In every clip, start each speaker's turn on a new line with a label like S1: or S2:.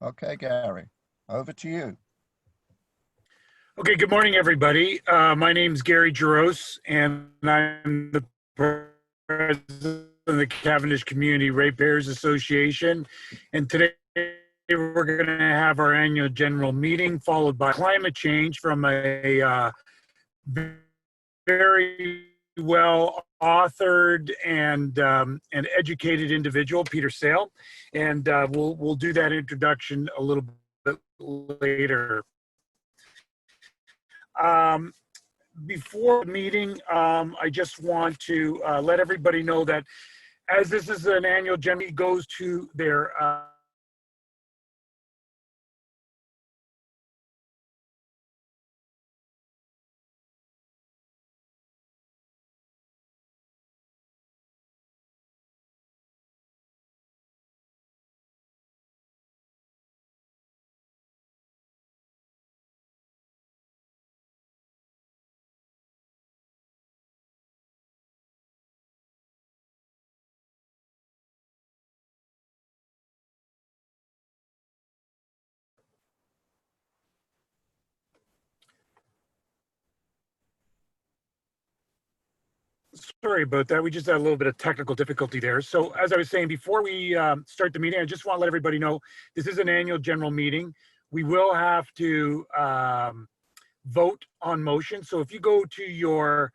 S1: Okay, Gary, over to you.
S2: Okay, good morning, everybody. My name is Gary Jaros, and I'm the president of the Cavendish Community Ratepayers Association. And today we're going to have our annual general meeting, followed by climate change from a very well authored and educated individual, Peter Sale. And we'll do that introduction a little bit later. Before the meeting, I just want to let everybody know that as this is an annual general meeting, goes to their sorry about that. We just had a little bit of technical difficulty there. So as I was saying, before we start the meeting, I just want to let everybody know this is an annual general meeting. We will have to vote on motion. So if you go to your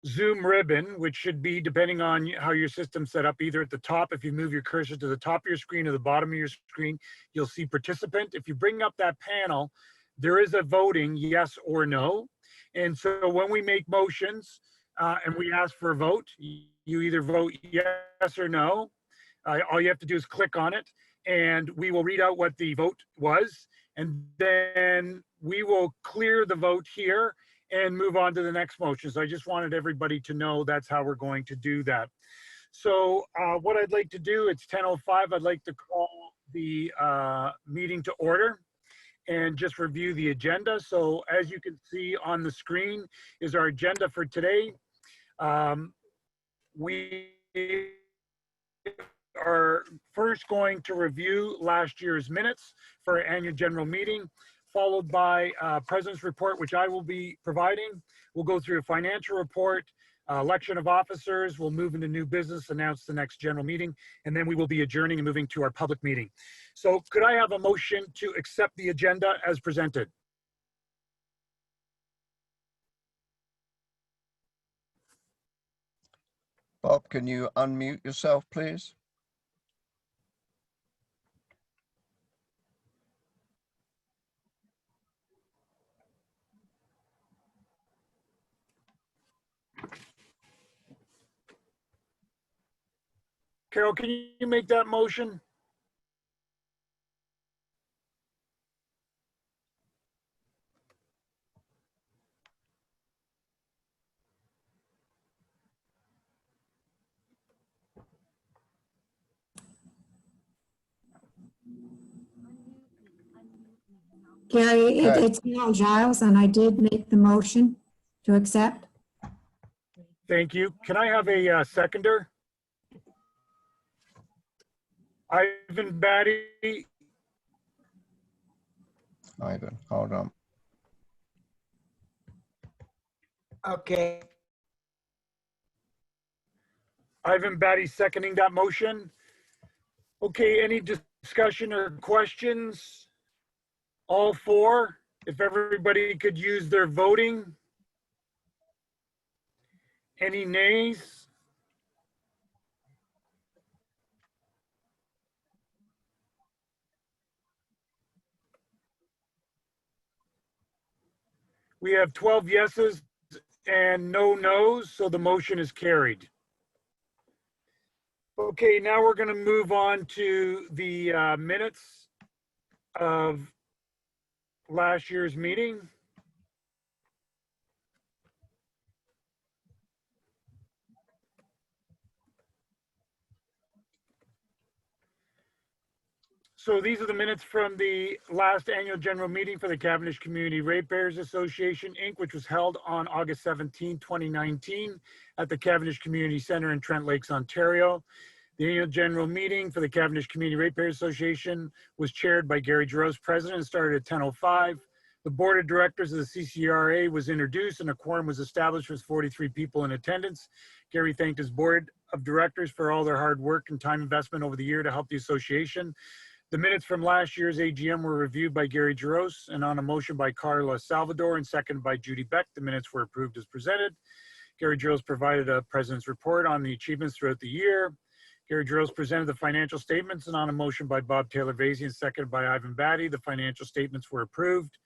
S2: Zoom ribbon, which should be, depending on how your system's set up, either at the top, if you move your cursor to the top of your screen or the bottom of your screen, you'll see participant. If you bring up that panel, there is a voting yes or no. And so when we make motions and we ask for a vote, you either vote yes or no. All you have to do is click on it, and we will read out what the vote was, and then we will clear the vote here and move on to the next motion. So I just wanted everybody to know that's how we're going to do that. So what I'd like to do, it's 10:05, I'd like to call the meeting to order and just review the agenda. So as you can see on the screen is our agenda for today. We are first going to review last year's minutes for our annual general meeting, followed by President's report, which I will be providing. We'll go through a financial report, election of officers. We'll move into new business, announce the next general meeting, and then we will be adjourning and moving to our public meeting. So could I have a motion to accept the agenda as presented?
S1: Bob, can you unmute yourself, please?
S2: Carol, can you make that motion?
S3: Gary, it's Neil Giles, and I did make the motion to accept.
S2: Thank you. Can I have a seconder? Ivan Batty.
S1: Ivan, hold on.
S4: Okay.
S2: Ivan Batty seconding that motion. Okay, any discussion or questions? All four, if everybody could use their voting. Any nays? We have 12 yeses and no nos, so the motion is carried. Okay, now we're going to move on to the minutes of last year's meeting. So these are the minutes from the last annual general meeting for the Cavendish Community Ratepayers Association, Inc., which was held on August 17, 2019 at the Cavendish Community Center in Trent Lakes, Ontario. The annual general meeting for the Cavendish Community Ratepayers Association was chaired by Gary Jaros, president, and started at 10:05. The board of directors of the CCRA was introduced and a quorum was established with 43 people in attendance. Gary thanked his board of directors for all their hard work and time investment over the year to help the association. The minutes from last year's AGM were reviewed by Gary Jaros and on a motion by Carla Salvador and seconded by Judy Beck. The minutes were approved as presented. Gary Jaros provided a president's report on the achievements throughout the year. Gary Jaros presented the financial statements and on a motion by Bob Taylor-Vasey and seconded by Ivan Batty, the financial statements were approved.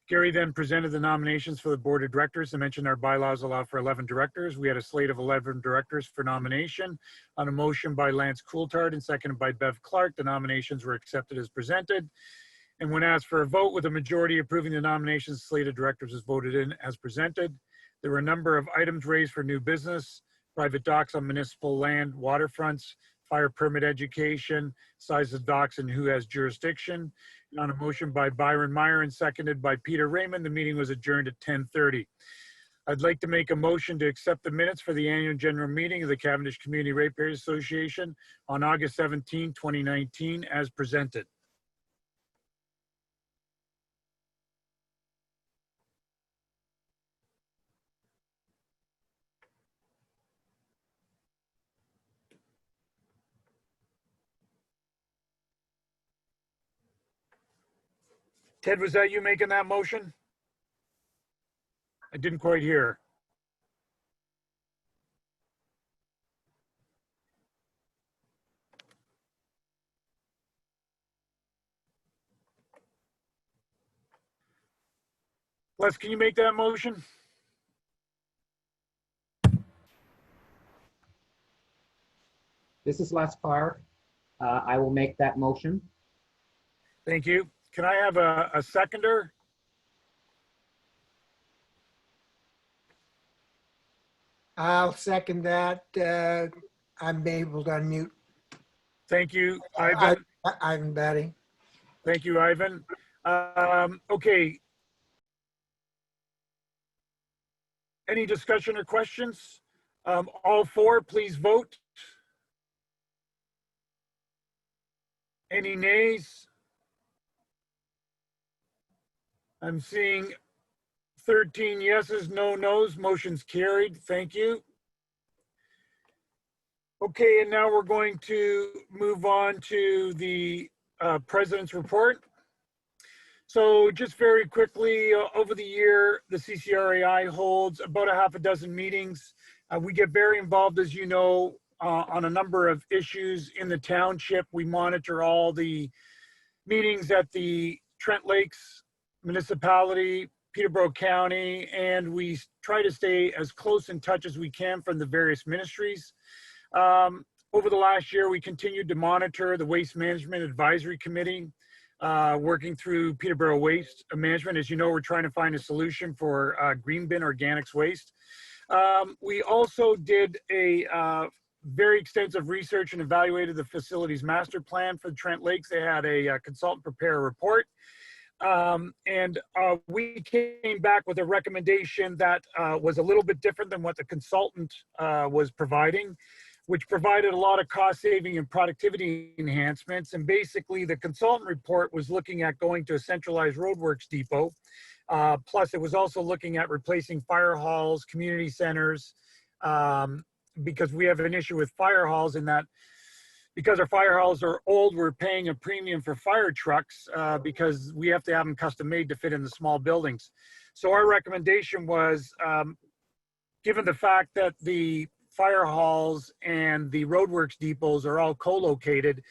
S2: Gary then presented the nominations for the board of directors. I mentioned our bylaws allow for 11 directors. We had a slate of 11 directors for nomination. On a motion by Lance Coulthard and seconded by Bev Clark, the nominations were accepted as presented. And when asked for a vote with a majority approving the nominations, the slate of directors was voted in as presented. There were a number of items raised for new business, private docks on municipal land, waterfronts, fire permit education, size of docks and who has jurisdiction. And on a motion by Byron Meyer and seconded by Peter Raymond, the meeting was adjourned at 10:30. I'd like to make a motion to accept the minutes for the annual general meeting of the Cavendish Community Ratepayers Association on August 17, 2019 as presented. Ted, was that you making that motion? I didn't quite hear. Les, can you make that motion?
S5: This is Les Clark. I will make that motion.
S2: Thank you. Can I have a seconder?
S4: I'll second that. I'm able to unmute.
S2: Thank you, Ivan.
S4: Ivan Batty.
S2: Thank you, Ivan. Okay. Any discussion or questions? All four, please vote. Any nays? I'm seeing 13 yeses, no nos, motion's carried. Thank you. Okay, and now we're going to move on to the president's report. So just very quickly, over the year, the CCRAI holds about a half a dozen meetings. We get very involved, as you know, on a number of issues in the township. We monitor all the meetings at the Trent Lakes municipality, Peterborough County, and we try to stay as close in touch as we can from the various ministries. Over the last year, we continued to monitor the Waste Management Advisory Committee, working through Peterborough Waste Management. As you know, we're trying to find a solution for green bin organics waste. We also did a very extensive research and evaluated the facilities master plan for Trent Lakes. They had a consultant prepare a report. We came back with a recommendation that was a little bit different than what the consultant was providing, which provided a lot of cost saving and productivity enhancements. And basically the consultant report was looking at going to a centralized roadworks depot. Plus it was also looking at replacing fire halls, community centers, because we have an issue with fire halls in that because our fire halls are old, we're paying a premium for fire trucks because we have to have them custom made to fit in the small buildings. So our recommendation was, given the fact that the fire halls and the roadworks depots are all co-located,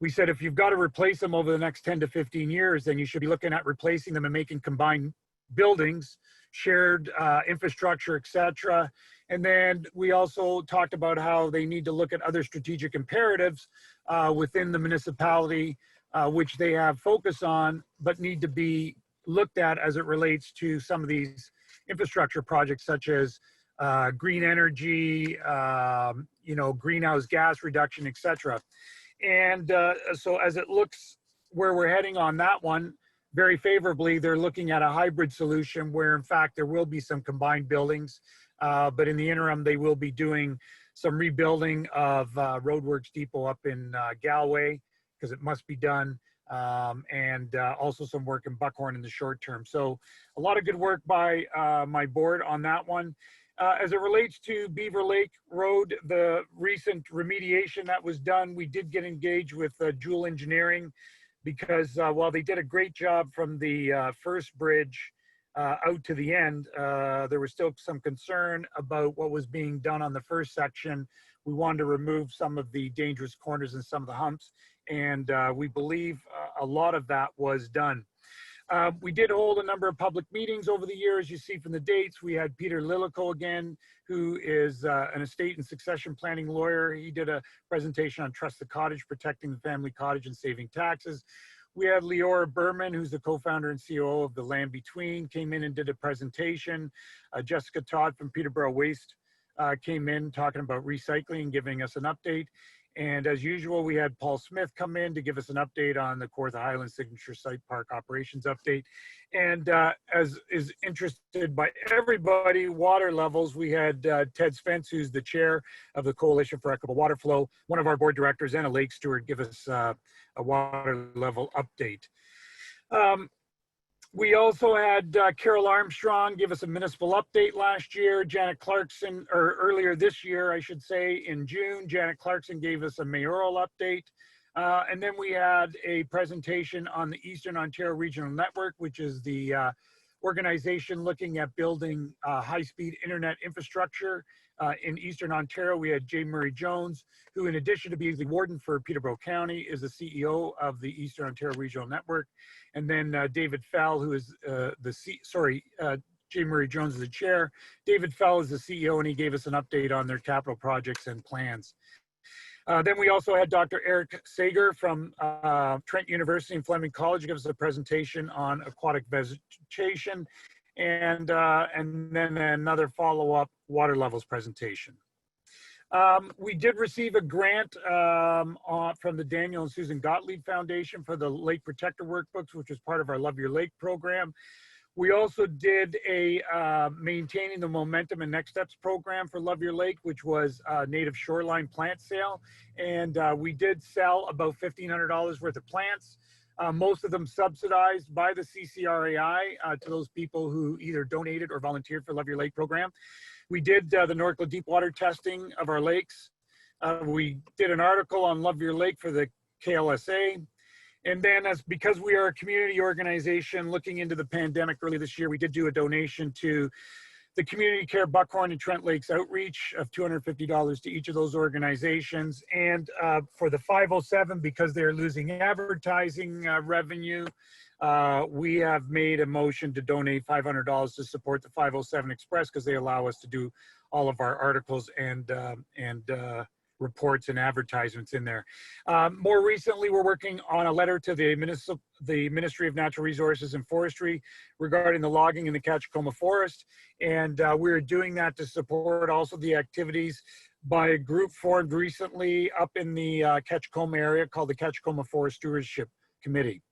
S2: we said if you've got to replace them over the next 10 to 15 years, then you should be looking at replacing them and making combined buildings, shared infrastructure, et cetera. And then we also talked about how they need to look at other strategic imperatives within the municipality, which they have focus on, but need to be looked at as it relates to some of these infrastructure projects, such as green energy, greenhouse gas reduction, et cetera. And so as it looks where we're heading on that one, very favorably. They're looking at a hybrid solution where in fact there will be some combined buildings, but in the interim they will be doing some rebuilding of Roadworks Depot up in Galway, because it must be done, and also some work in Buckhorn in the short term. So a lot of good work by my board on that one. As it relates to Beaver Lake Road, the recent remediation that was done, we did get engaged with Jewel Engineering, because while they did a great job from the first bridge out to the end, there was still some concern about what was being done on the first section. We wanted to remove some of the dangerous corners and some of the humps, and we believe a lot of that was done. We did hold a number of public meetings over the years. You see from the dates, we had Peter Lillico again, who is an estate and succession planning lawyer. He did a presentation on Trust the Cottage, protecting the family cottage and saving taxes. We had Leora Berman, who's the co-founder and COO of The Land Between, came in and did a presentation. Jessica Todd from Peterborough Waste came in talking about recycling and giving us an update. And as usual, we had Paul Smith come in to give us an update on the Kawartha Highlands Signature Site Park operations update. And as is interested by everybody, water levels, we had Ted Spence, who's the chair of the Coalition for Equitable Water Flow, one of our board directors, and a lake steward, give us a water level update. We also had Carol Armstrong give us a municipal update last year. Janet Clarkson, or earlier this year, I should say, in June, Janet Clarkson gave us a mayoral update. And then we had a presentation on the Eastern Ontario Regional Network, which is the organization looking at building high-speed internet infrastructure in Eastern Ontario. We had Jay Murray Jones, who in addition to being the warden for Peterborough County, is the CEO of the Eastern Ontario Regional Network. And then David Fell, who is Jay Murray Jones is the chair. David Fell is the CEO, and he gave us an update on their capital projects and plans. Then we also had Dr. Eric Sager from Trent University and Fleming College give us a presentation on aquatic vegetation, and then another follow-up water levels presentation. We did receive a grant from the Daniel and Susan Gottlieb Foundation for the Lake Protector Workbooks, which was part of our Love Your Lake program. We also did a Maintaining the Momentum and Next Steps program for Love Your Lake, which was a native shoreline plant sale. And we did sell about $1,500 worth of plants, most of them subsidized by the CCRAI to those people who either donated or volunteered for Love Your Lake program. We did the Norco Deepwater testing of our lakes. We did an article on Love Your Lake for the KLSA. And then because we are a community organization looking into the pandemic early this year, we did do a donation to the Community Care Buckhorn and Trent Lakes Outreach of $250 to each of those organizations. And for the 507, because they're losing advertising revenue, we have made a motion to donate $500 to support the 507 Express, because they allow us to do all of our articles and reports and advertisements in there. More recently, we're working on a letter to the Ministry of Natural Resources and Forestry regarding the logging in the Catchacoma Forest. And we're doing that to support also the activities by a group formed recently up in the Catchacoma area called the Catchacoma Forest Stewardship Committee.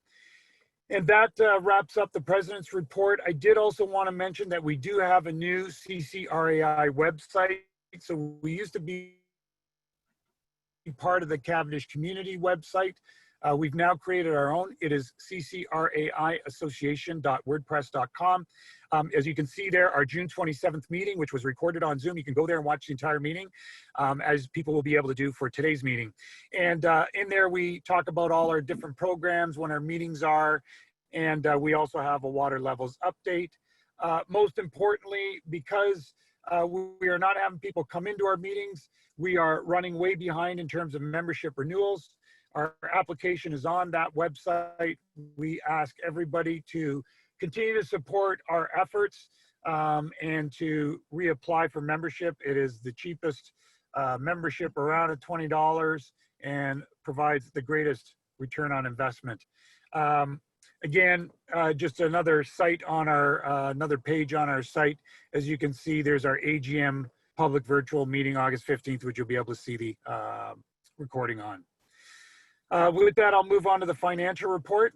S2: And that wraps up the President's report. I did also want to mention that we do have a new CCRAI website. So we used to be part of the Cavendish Community website. We've now created our own. It is ccraiassociation.wordpress.com. As you can see there, our June 27th meeting, which was recorded on Zoom, you can go there and watch the entire meeting, as people will be able to do for today's meeting. And in there, we talk about all our different programs, when our meetings are, and we also have a water levels update. Most importantly, because we are not having people come into our meetings, we are running way behind in terms of membership renewals. Our application is on that website. We ask everybody to continue to support our efforts and to reapply for membership. It is the cheapest membership around at $20 and provides the greatest return on investment. Again, just another site on our, another page on our site. As you can see, there's our AGM public virtual meeting, August 15th, which you'll be able to see the recording on. With that, I'll move on to the financial report.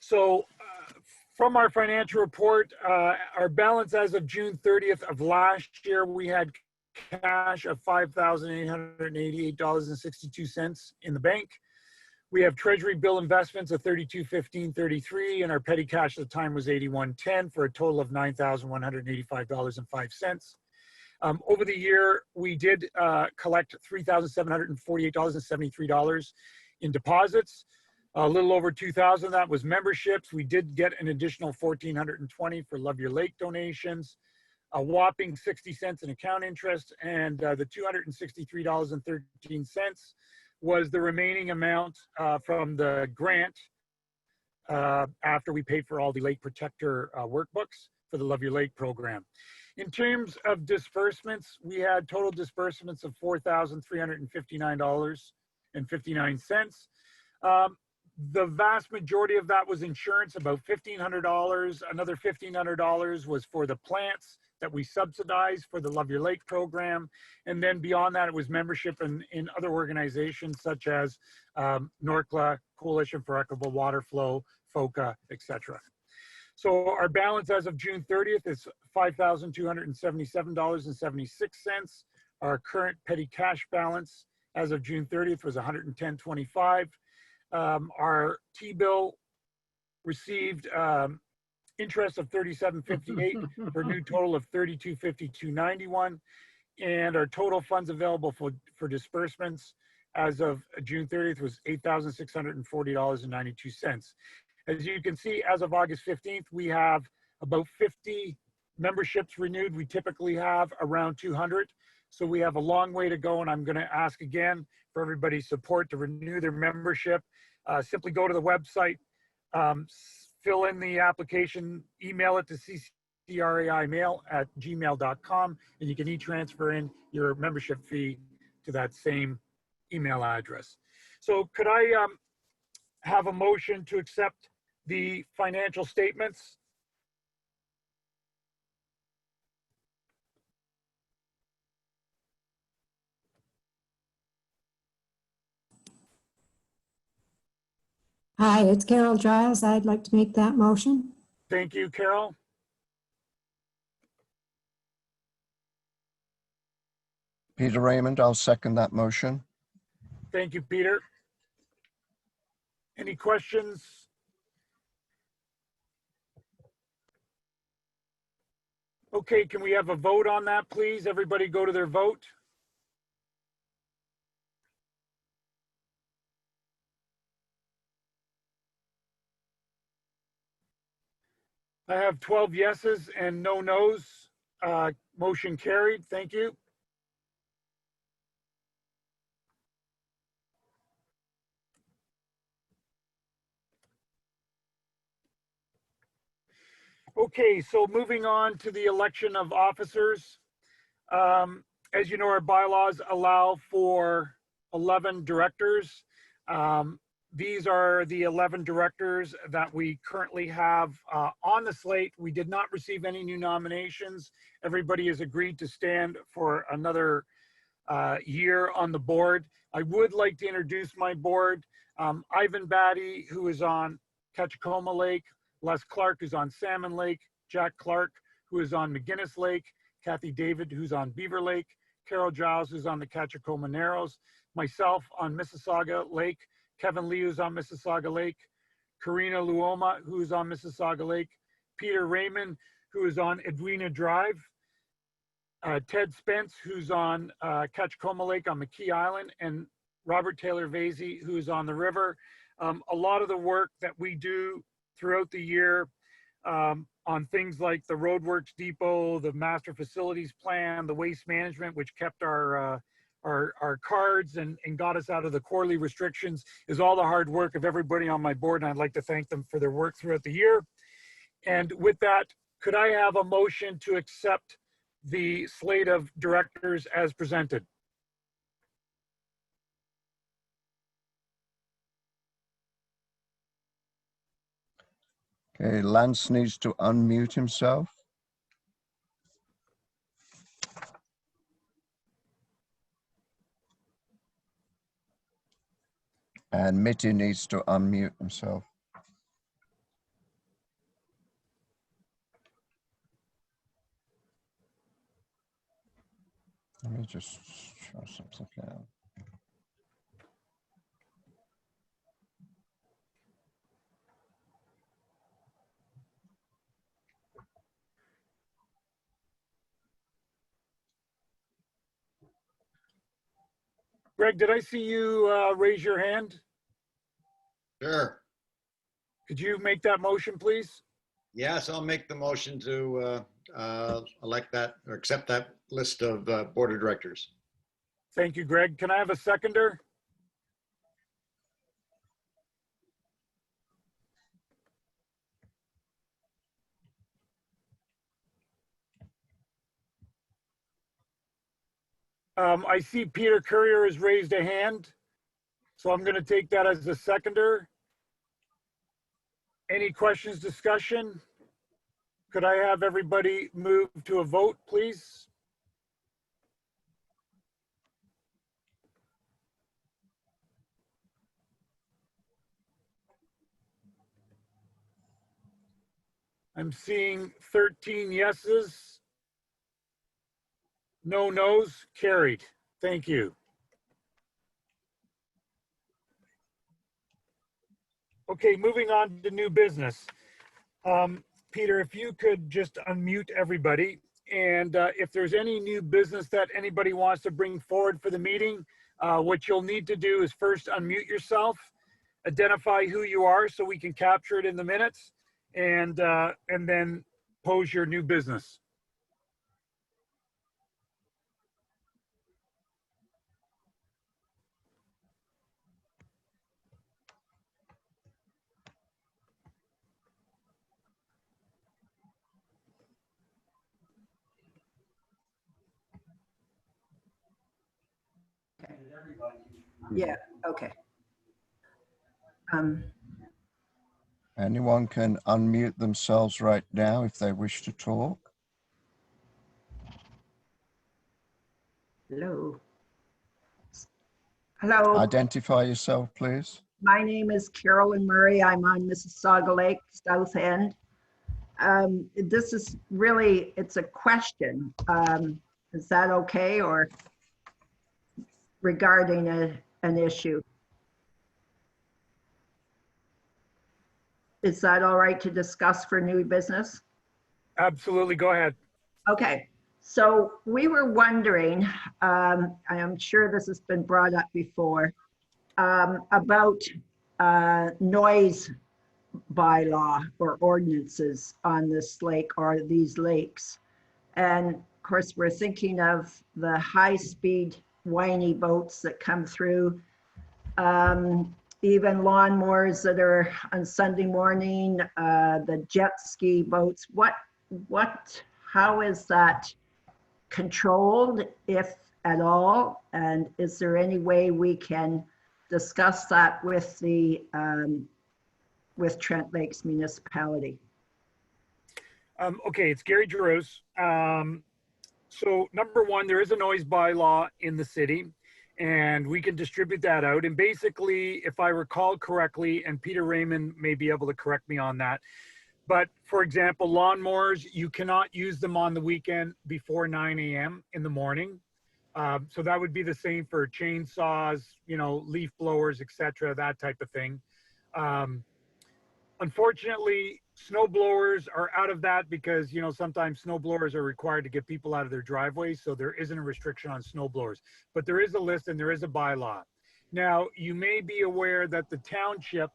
S2: So from our financial report, our balance as of June 30th of last year, we had cash of $5,888.62 in the bank. We have treasury bill investments of $32.15.33, and our petty cash at the time was $81.10 for a total of $9,185.05. Over the year, we did collect $3,748.73 in deposits. A little over 2,000 that was memberships. We did get an additional $1,420 for Love Your Lake donations, a whopping 60 cents in account interest, and the $263.13 was the remaining amount from the grant after we paid for all the lake protector workbooks for the Love Your Lake program. In terms of disbursements, we had total disbursements of $4,359.59. The vast majority of that was insurance, about $1,500. Another $1,500 was for the plants that we subsidized for the Love Your Lake program. And then beyond that, it was membership in other organizations such as NORCLA, Coalition for Equitable Water Flow, FOCA, etc. So our balance as of June 30th is $5,277.76. Our current petty cash balance as of June 30th was $110.25. Our T-bill received interest of $37.58 for a new total of $32.52.91, and our total funds available for disbursements as of June 30th was $8,640.92. As you can see, as of August 15th, we have about 50 memberships renewed. We typically have around 200. So we have a long way to go, and I'm going to ask again for everybody's support to renew their membership. Simply go to the website, fill in the application, email it to CCRAImail@gmail.com, and you can e-transfer in your membership fee to that same email address. So could I have a motion to accept the financial statements?
S3: Hi, it's Carol Giles. I'd like to make that motion.
S2: Thank you, Carol.
S1: Peter Raymond, I'll second that motion.
S2: Thank you, Peter. Any questions? Okay, can we have a vote on that, please? Everybody go to their vote. I have 12 yeses and no nos. Motion carried. Thank you. Okay, so moving on to the election of officers. As you know, our bylaws allow for 11 directors. These are the 11 directors that we currently have on the slate. We did not receive any new nominations. Everybody has agreed to stand for another year on the board. I would like to introduce my board. Ivan Batty, who is on Ketchikoma Lake, Les Clark, who's on Salmon Lake, Jack Clark, who is on McGinnis Lake, Kathy David, who's on Beaver Lake, Carol Giles, who's on the Ketchikoma Narrows, myself on Mississauga Lake, Kevin Lee, who's on Mississauga Lake, Karina Luoma, who's on Mississauga Lake, Peter Raymond, who is on Edwina Drive, Ted Spence, who's on Ketchikoma Lake on McKee Island, and Robert Taylor Vasey, who's on the river. A lot of the work that we do throughout the year on things like the Roadworks Depot, the Master Facilities Plan, the Waste Management, which kept our cards and got us out of the quarterly restrictions, is all the hard work of everybody on my board, and I'd like to thank them for their work throughout the year. And with that, could I have a motion to accept the slate of directors as presented?
S1: Okay, Lance needs to unmute himself. And Mitty needs to unmute himself. Let me just try something out.
S2: Greg, did I see you raise your hand?
S6: Sure.
S2: Could you make that motion, please?
S6: Yes, I'll make the motion to elect that or accept that list of board of directors.
S2: Thank you, Greg. Can I have a seconder? I see Peter Courier has raised a hand, so I'm going to take that as a seconder. Any questions, discussion? Could I have everybody move to a vote, please? I'm seeing 13 yeses. No nos, carried. Thank you. Okay, moving on to new business. Peter, if you could just unmute everybody, and if there's any new business that anybody wants to bring forward for the meeting, what you'll need to do is first unmute yourself, identify who you are so we can capture it in the minutes, and then pose your new business.
S7: Yeah, okay.
S1: Anyone can unmute themselves right now if they wish to talk.
S7: Hello. Hello,
S1: Identify yourself, please.
S7: my name is Carolyn Murray. I'm on Mississauga Lake, South End. This is really, it's a question. Is that okay, or regarding an issue? Is that all right to discuss for new business?
S2: Absolutely, go ahead.
S7: Okay, so we were wondering, I'm sure this has been brought up before, about noise bylaw or ordinances on this lake or these lakes. And of course, we're thinking of the high-speed whiny boats that come through, even lawnmowers that are on Sunday morning, the jet ski boats. How is that controlled, if at all? And is there any way we can discuss that with the with Trent Lakes Municipality?
S2: Okay, it's Gary Giroux. So number one, there is a noise bylaw in the city, and we can distribute that out. And basically, if I recall correctly, and Peter Raymond may be able to correct me on that, but for example, lawnmowers, you cannot use them on the weekend before 9 a.m. in the morning. So that would be the same for chainsaws, leaf blowers, etc., that type of thing. Unfortunately, snow blowers are out of that because, sometimes snow blowers are required to get people out of their driveways. So there isn't a restriction on snow blowers, but there is a list and there is a bylaw. Now, you may be aware that the township,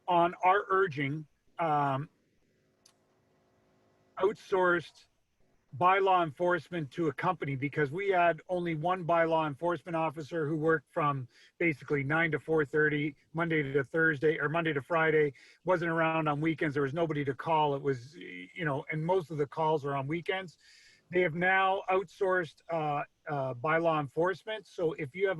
S2: on our urging, outsourced bylaw enforcement to a company because we had only one bylaw enforcement officer who worked from basically 9 to 4:30, Monday to Thursday, or Monday to Friday, wasn't around on weekends. There was nobody to call. It was, and most of the calls are on weekends. They have now outsourced bylaw enforcement. So if you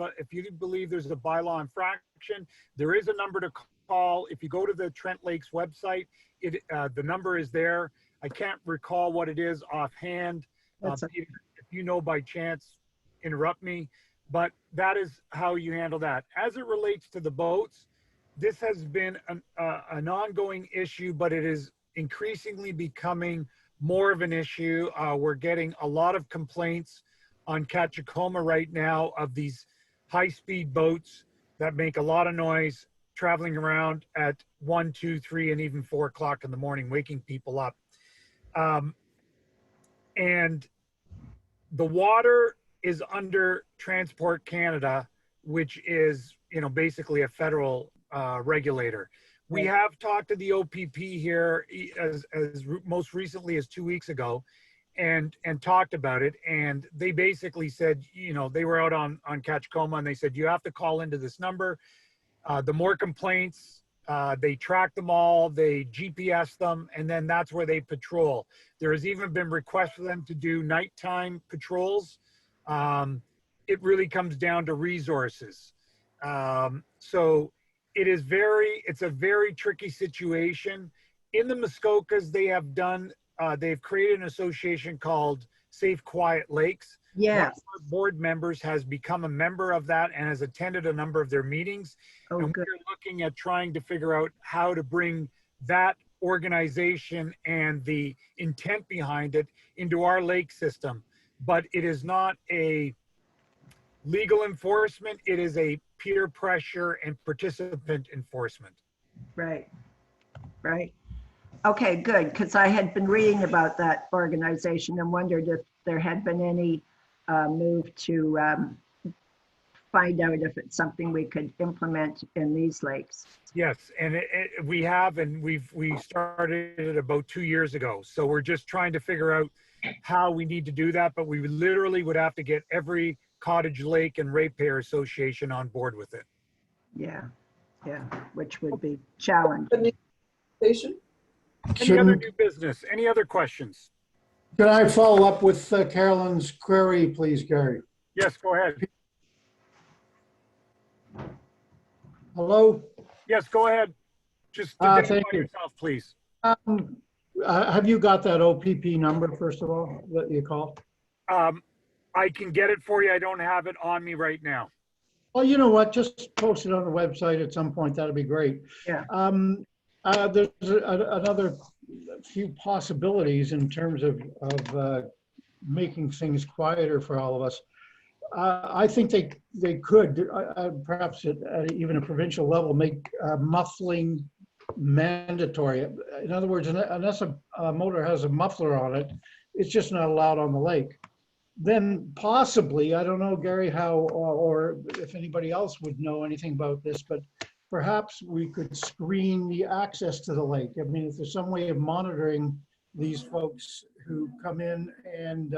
S2: believe there's a bylaw infraction, there is a number to call. If you go to the Trent Lakes website, the number is there. I can't recall what it is offhand. If you know by chance, interrupt me. But that is how you handle that. As it relates to the boats, this has been an ongoing issue, but it is increasingly becoming more of an issue. We're getting a lot of complaints on Catchacoma right now of these high-speed boats that make a lot of noise traveling around at 1, 2, 3, and even 4 o'clock in the morning, waking people up. And the water is under Transport Canada, which is, basically a federal regulator. We have talked to the OPP here as most recently as 2 weeks ago and talked about it. And they basically said, they were out on Catchacoma and they said, you have to call into this number. The more complaints, they track them all, they GPS them, and then that's where they patrol. There has even been requests for them to do nighttime patrols. It really comes down to resources. So it's a very tricky situation. In the Muskokas, they've created an association called Safe Quiet Lakes.
S7: Yes.
S2: One of our board members has become a member of that and has attended a number of their meetings.
S7: Oh,
S2: And
S7: good.
S2: we're looking at trying to figure out how to bring that organization and the intent behind it into our lake system. But it is not a legal enforcement, it is a peer pressure and participant enforcement.
S7: Right. Right. Okay, good. Because I had been reading about that organization and wondered if there had been any move to find out if it's something we could implement in these lakes.
S2: Yes, and we have, and we started it about 2 years ago. So we're just trying to figure out how we need to do that, but we literally would have to get every cottage lake and ratepayer association on board with it.
S7: Yeah, yeah, which would be challenging.
S2: Any other new business? Any other questions?
S8: Can I follow up with Carolyn's query, please, Gary?
S2: Yes, go ahead.
S8: Hello?
S2: Yes, go ahead. Just
S8: Thank
S2: identify
S8: you.
S2: yourself, please.
S8: Have you got that OPP number, first of all, that you called?
S2: I can get it for you. I don't have it on me right now.
S8: Well, you know what? Just post it on the website at some point. That'd be great.
S7: Yeah.
S8: There's another few possibilities in terms of making things quieter for all of us. I think they could, perhaps at even a provincial level, make muffling mandatory. In other words, unless a motor has a muffler on it, it's just not allowed on the lake. Then possibly, I don't know, Gary, how, or if anybody else would know anything about this, but perhaps we could screen the access to the lake. I mean, if there's some way of monitoring these folks who come in and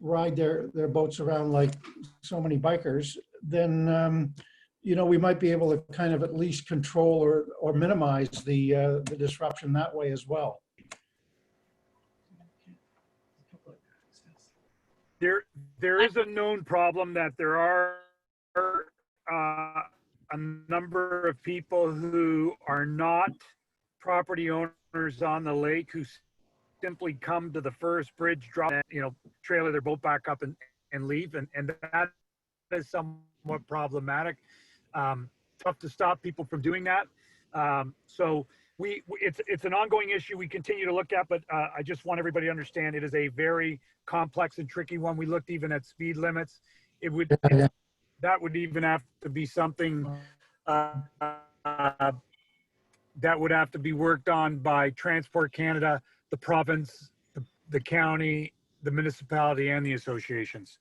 S8: ride their boats around like so many bikers, then we might be able to kind of at least control or minimize the disruption that way as well.
S2: There is a known problem that there are a number of people who are not property owners on the lake who simply come to the first bridge, drop, trailer their boat back up and leave. And that is somewhat problematic. Tough to stop people from doing that. So it's an ongoing issue we continue to look at, but I just want everybody to understand it is a very complex and tricky one. We looked even at speed limits. That would even have to be something that would have to be worked on by Transport Canada, the province, the county, the municipality, and the associations.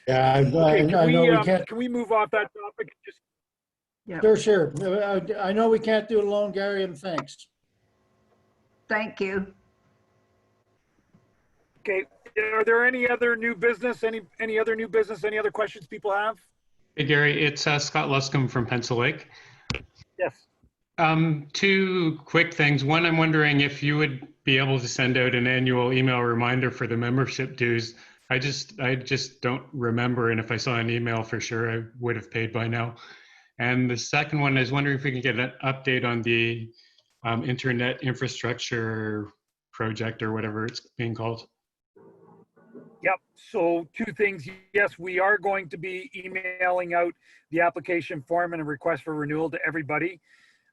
S8: Yeah, I know we can't.
S2: Can we move off that topic?
S8: Sure. I know we can't do it alone, Gary, and thanks.
S7: Thank you.
S2: Okay. Are there any other new business? Any other new business? Any other questions people have?
S9: Hey, Gary, it's Scott Luscombe from Pencil Lake.
S2: Yes.
S9: Two quick things. One, I'm wondering if you would be able to send out an annual email reminder for the membership dues. I just don't remember, and if I saw an email for sure, I would have paid by now. And the second one, I was wondering if we can get an update on the internet infrastructure project or whatever it's being called.
S2: Yep. So two things. Yes, we are going to be emailing out the application form and a request for renewal to everybody.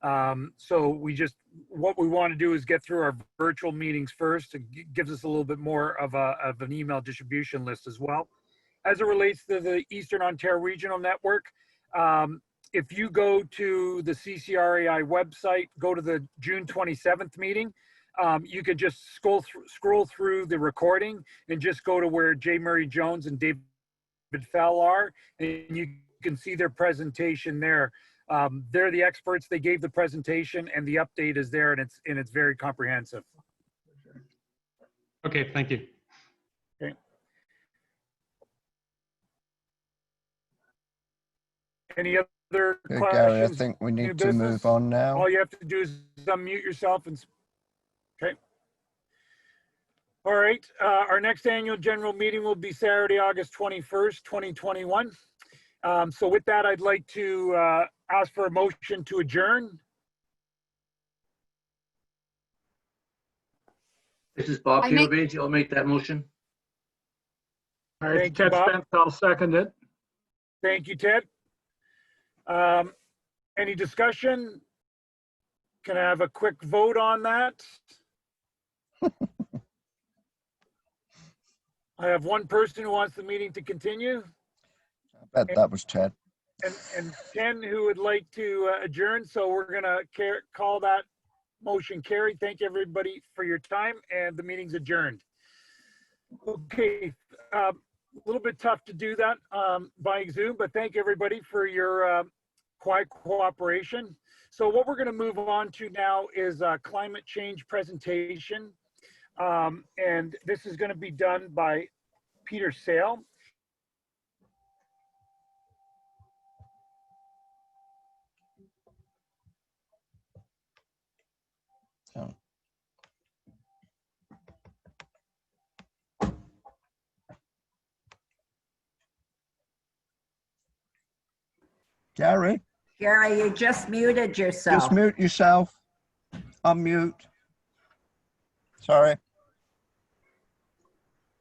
S2: So what we want to do is get through our virtual meetings first. It gives us a little bit more of an email distribution list as well. As it relates to the Eastern Ontario Regional Network, if you go to the CCRAI website, go to the June 27th meeting, you could just scroll through the recording and just go to where J. Murray Jones and David Fell are, and you can see their presentation there. They're the experts. They gave the presentation, and the update is there, and it's very comprehensive.
S9: Okay, thank you.
S2: Okay. Any other
S1: Okay,
S2: questions?
S1: Gary, I think we
S2: New
S1: need to
S2: business?
S1: move on now.
S2: All you have to do is unmute yourself and, okay. All right, our next annual general meeting will be Saturday, August 21st, 2021. So with that, I'd like to ask for a motion to adjourn.
S10: This is Bob
S3: I make-
S10: Kirovich. I'll make that motion.
S8: All right,
S2: Thank you,
S8: Ted
S2: Bob.
S8: Spence, I'll second it.
S2: Thank you, Ted. Any discussion? Can I have a quick vote on that? I have one person who wants the meeting to continue,
S1: I bet that was Ted.
S2: and 10 who would like to adjourn. So we're gonna call that motion carried. Thank you, everybody, for your time, and the meeting's adjourned. Okay, a little bit tough to do that by Zoom, but thank you, everybody, for your quiet cooperation. So what we're gonna move on to now is a climate change presentation. And this is going to be done by Peter Sale.
S1: Oh. Gary,
S7: Gary, you just muted yourself.
S1: just mute yourself. Unmute. Sorry.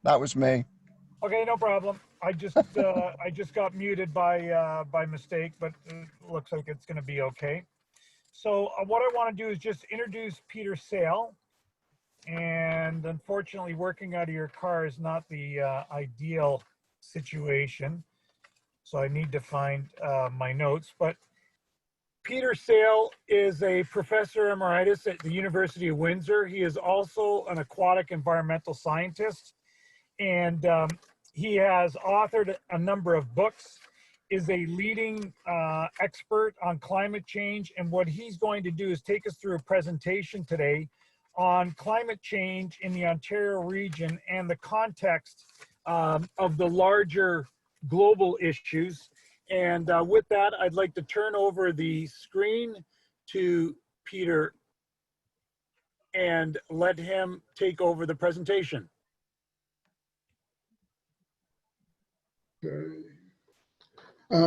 S1: That was me.
S2: Okay, no problem. I just got muted by mistake, but it looks like it's going to be okay. So what I want to do is just introduce Peter Sale. And unfortunately, working out of your car is not the ideal situation. So I need to find my notes. But Peter Sale is a professor emeritus at the University of Windsor. He is also an aquatic environmental scientist, and he has authored a number of books, is a leading expert on climate change. And what he's going to do is take us through a presentation today on climate change in the Ontario region and the context of the larger global issues. And with that, I'd like to turn over the screen to Peter and let him take over the presentation.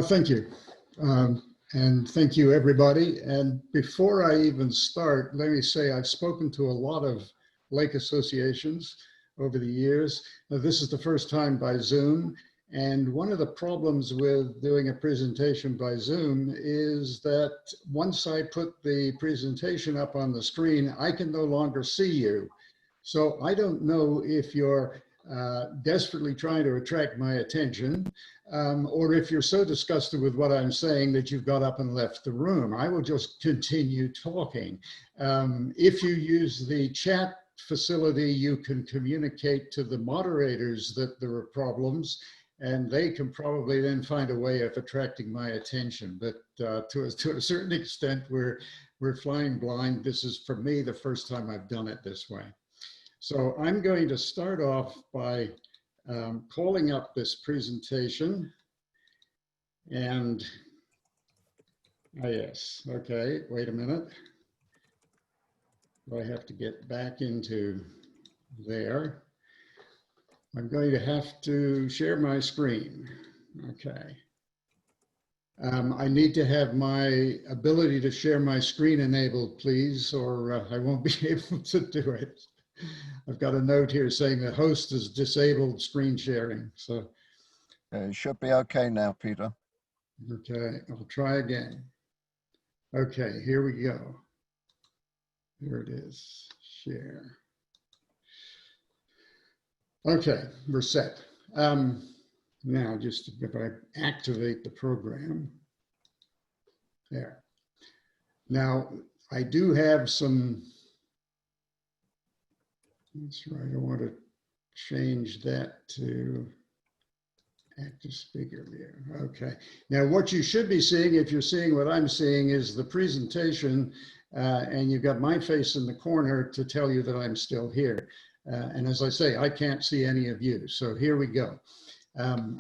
S8: Thank you. And thank you, everybody. And before I even start, let me say I've spoken to a lot of lake associations over the years. This is the first time by Zoom. And one of the problems with doing a presentation by Zoom is that once I put the presentation up on the screen, I can no longer see you. So I don't know if you're desperately trying to attract my attention, or if you're so disgusted with what I'm saying that you've got up and left the room. I will just continue talking. If you use the chat facility, you can communicate to the moderators that there are problems, and they can probably then find a way of attracting my attention. But to a certain extent, we're flying blind. This is, for me, the first time I've done it this way. So I'm going to start off by calling up this presentation. And yes, okay, wait a minute. I have to get back into there. I'm going to have to share my screen. Okay. I need to have my ability to share my screen enabled, please, or I won't be able to do it. I've got a note here saying the host has disabled screen sharing. So
S1: It should be okay now, Peter.
S8: okay, I'll try again.
S11: Okay, here we go. Here it is, share. Okay, we're set. Now, just if I activate the program, there. Now, I do have some, that's right, I want to change that to active speaker here. Okay. Now, what you should be seeing, if you're seeing what I'm seeing, is the presentation, and you've got my face in the corner to tell you that I'm still here. And as I say, I can't see any of you. So here we go.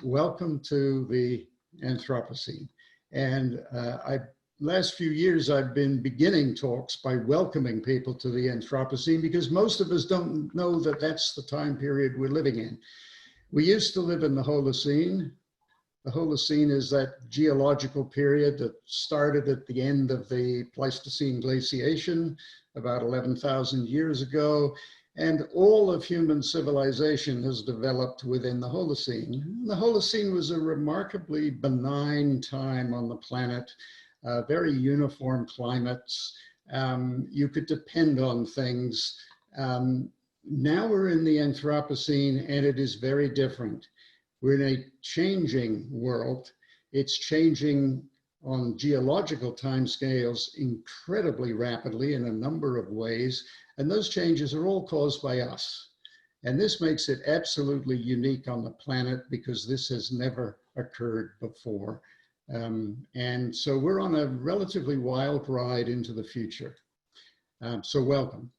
S11: Welcome to the Anthropocene. And last few years, I've been beginning talks by welcoming people to the Anthropocene, because most of us don't know that that's the time period we're living in. We used to live in the Holocene. The Holocene is that geological period that started at the end of the Pleistocene glaciation about 11,000 years ago. And all of human civilization has developed within the Holocene. The Holocene was a remarkably benign time on the planet, very uniform climates. You could depend on things. Now we're in the Anthropocene, and it is very different. We're in a changing world. It's changing on geological timescales incredibly rapidly in a number of ways. And those changes are all caused by us. And this makes it absolutely unique on the planet, because this has never occurred before. And so we're on a relatively wild ride into the future. So welcome.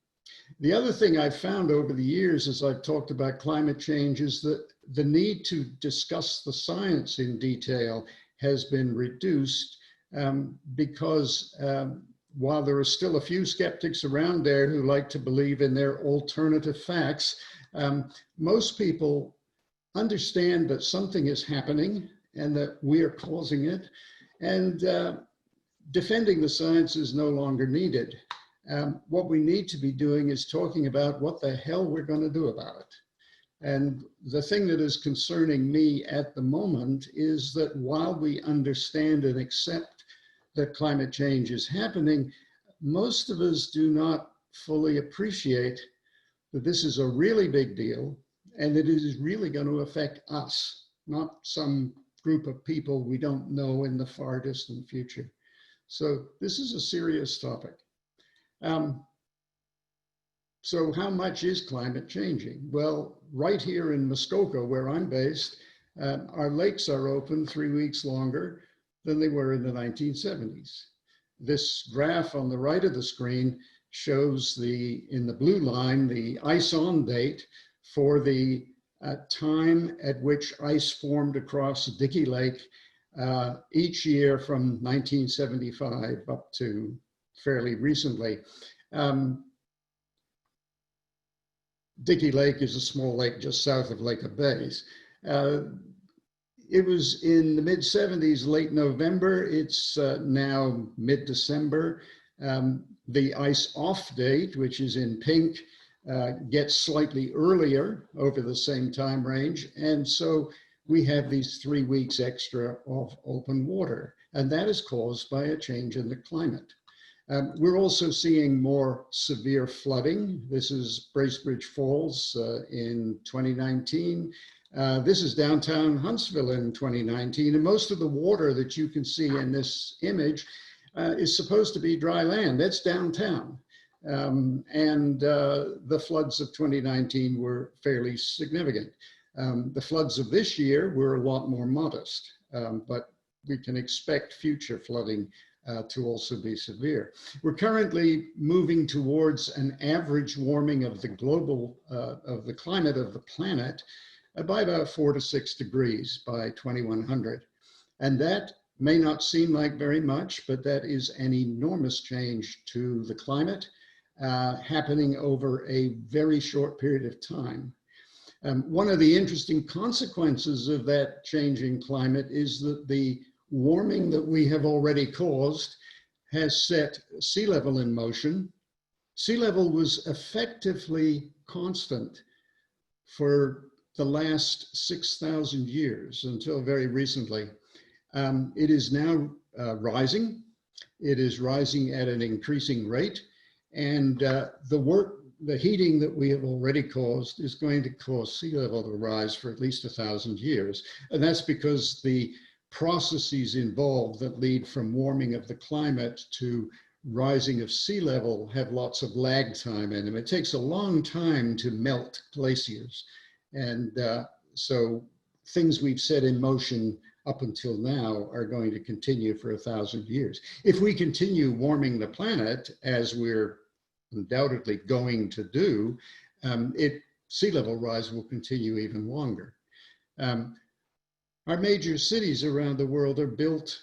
S11: The other thing I've found over the years as I've talked about climate change is that the need to discuss the science in detail has been reduced because while there are still a few skeptics around there who like to believe in their alternative facts, most people understand that something is happening and that we are causing it, and defending the science is no longer needed. What we need to be doing is talking about what the hell we're going to do about it. And the thing that is concerning me at the moment is that while we understand and accept that climate change is happening, most of us do not fully appreciate that this is a really big deal and that it is really going to affect us, not some group of people we don't know in the far distant future. So this is a serious topic. So how much is climate changing? Well, right here in Muskoka, where I'm based, our lakes are open 3 weeks longer than they were in the 1970s. This graph on the right of the screen shows in the blue line, the ice on date for the time at which ice formed across Dickey Lake each year from 1975 up to fairly recently. Dickey Lake is a small lake just south of Lake of Bays. It was in the mid-70s, late November. It's now mid-December. The ice off date, which is in pink, gets slightly earlier over the same time range. And so we have these 3 weeks extra of open water. And that is caused by a change in the climate. We're also seeing more severe flooding. This is Bracebridge Falls in 2019. This is downtown Huntsville in 2019. And most of the water that you can see in this image is supposed to be dry land. That's downtown. The floods of 2019 were fairly significant. The floods of this year were a lot more modest, but we can expect future flooding to also be severe. We're currently moving towards an average warming of the global, of the climate of the planet by about 4 to 6 degrees by 2100. And that may not seem like very much, but that is an enormous change to the climate happening over a very short period of time. One of the interesting consequences of that changing climate is that the warming that we have already caused has set sea level in motion. Sea level was effectively constant for the last 6,000 years until very recently. It is now rising. It is rising at an increasing rate, and the heating that we have already caused is going to cause sea level to rise for at least 1,000 years. And that's because the processes involved that lead from warming of the climate to rising of sea level have lots of lag time in them. It takes a long time to melt glaciers. And so things we've set in motion up until now are going to continue for 1,000 years. If we continue warming the planet, as we're undoubtedly going to do, sea level rise will continue even longer. Our major cities around the world are built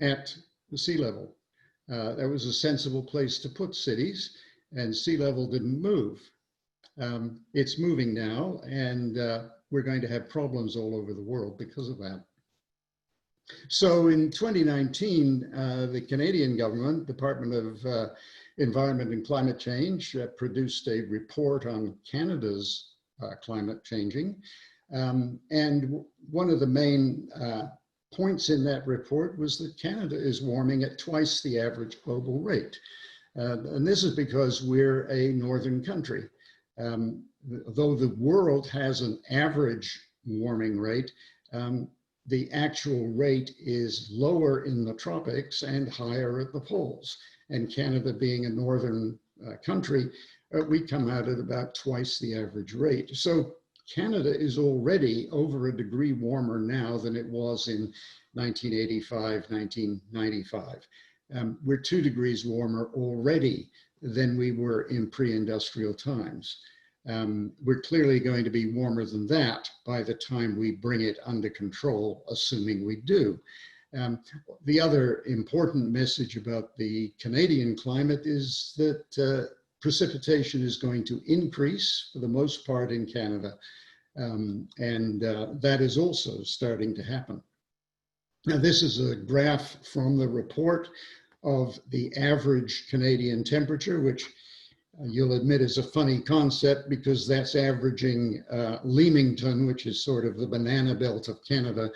S11: at the sea level. That was a sensible place to put cities, and sea level didn't move. It's moving now, and we're going to have problems all over the world because of that. So in 2019, the Canadian government, Department of Environment and Climate Change, produced a report on Canada's climate changing. And one of the main points in that report was that Canada is warming at twice the average global rate. And this is because we're a northern country. Though the world has an average warming rate, the actual rate is lower in the tropics and higher at the poles. And Canada being a northern country, we come out at about twice the average rate. So Canada is already over a degree warmer now than it was in 1985, 1995. We're 2 degrees warmer already than we were in pre-industrial times. We're clearly going to be warmer than that by the time we bring it under control, assuming we do. The other important message about the Canadian climate is that precipitation is going to increase for the most part in Canada. That is also starting to happen. Now, this is a graph from the report of the average Canadian temperature, which you'll admit is a funny concept because that's averaging Leamington, which is sort of the banana belt of Canada,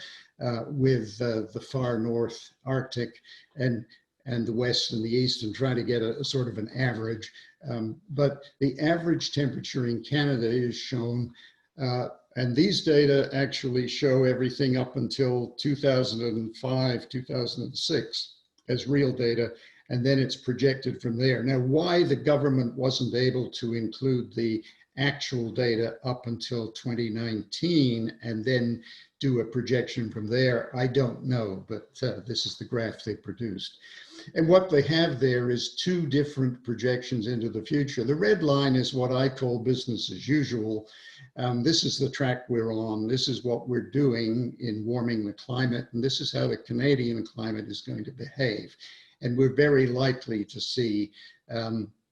S11: with the far north Arctic and the west and the east, and try to get a sort of an average. But the average temperature in Canada is shown, and these data actually show everything up until 2005, 2006 as real data, and then it's projected from there. Now, why the government wasn't able to include the actual data up until 2019 and then do a projection from there, I don't know, but this is the graph they produced. And what they have there is 2 different projections into the future. The red line is what I call business as usual. This is the track we're on. This is what we're doing in warming the climate, and this is how the Canadian climate is going to behave. And we're very likely to see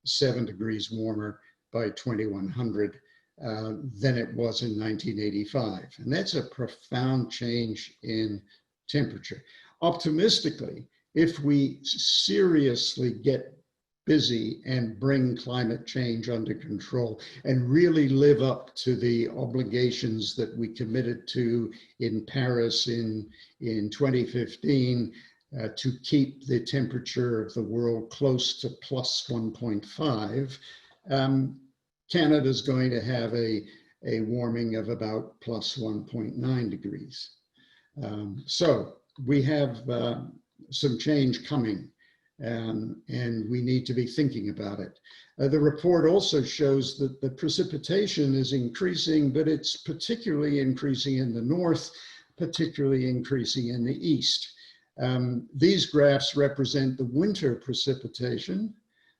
S11: 7 degrees warmer by 2100 than it was in 1985. And that's a profound change in temperature. Optimistically, if we seriously get busy and bring climate change under control and really live up to the obligations that we committed to in Paris in 2015, to keep the temperature of the world close to plus 1.5, Canada's going to have a warming of about plus 1.9 degrees. So we have some change coming, and we need to be thinking about it. The report also shows that the precipitation is increasing, but it's particularly increasing in the north, particularly increasing in the east. These graphs represent the winter precipitation,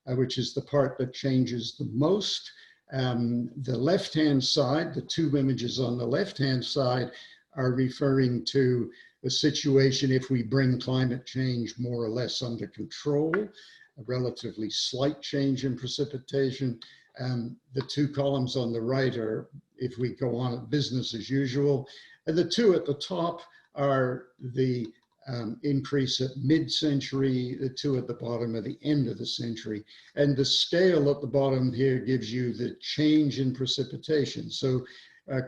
S11: which is the part that changes the most. The left-hand side, the 2 images on the left-hand side are referring to the situation if we bring climate change more or less under control, a relatively slight change in precipitation. The 2 columns on the right are if we go on business as usual. And the 2 at the top are the increase at mid-century, the 2 at the bottom are the end of the century. And the scale at the bottom here gives you the change in precipitation. So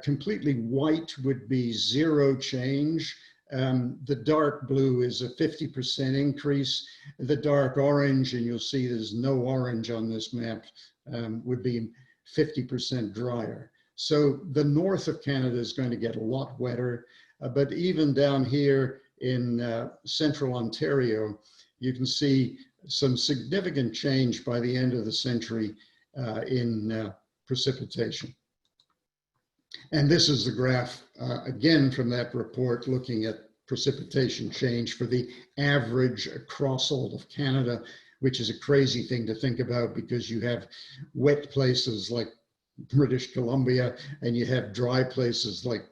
S11: completely white would be 0 change, The dark blue is a 50% increase. The dark orange, and you'll see there's no orange on this map, would be 50% drier. So the north of Canada is going to get a lot wetter, but even down here in central Ontario, you can see some significant change by the end of the century in precipitation. And this is the graph, again, from that report looking at precipitation change for the average across all of Canada, which is a crazy thing to think about because you have wet places like British Columbia and you have dry places like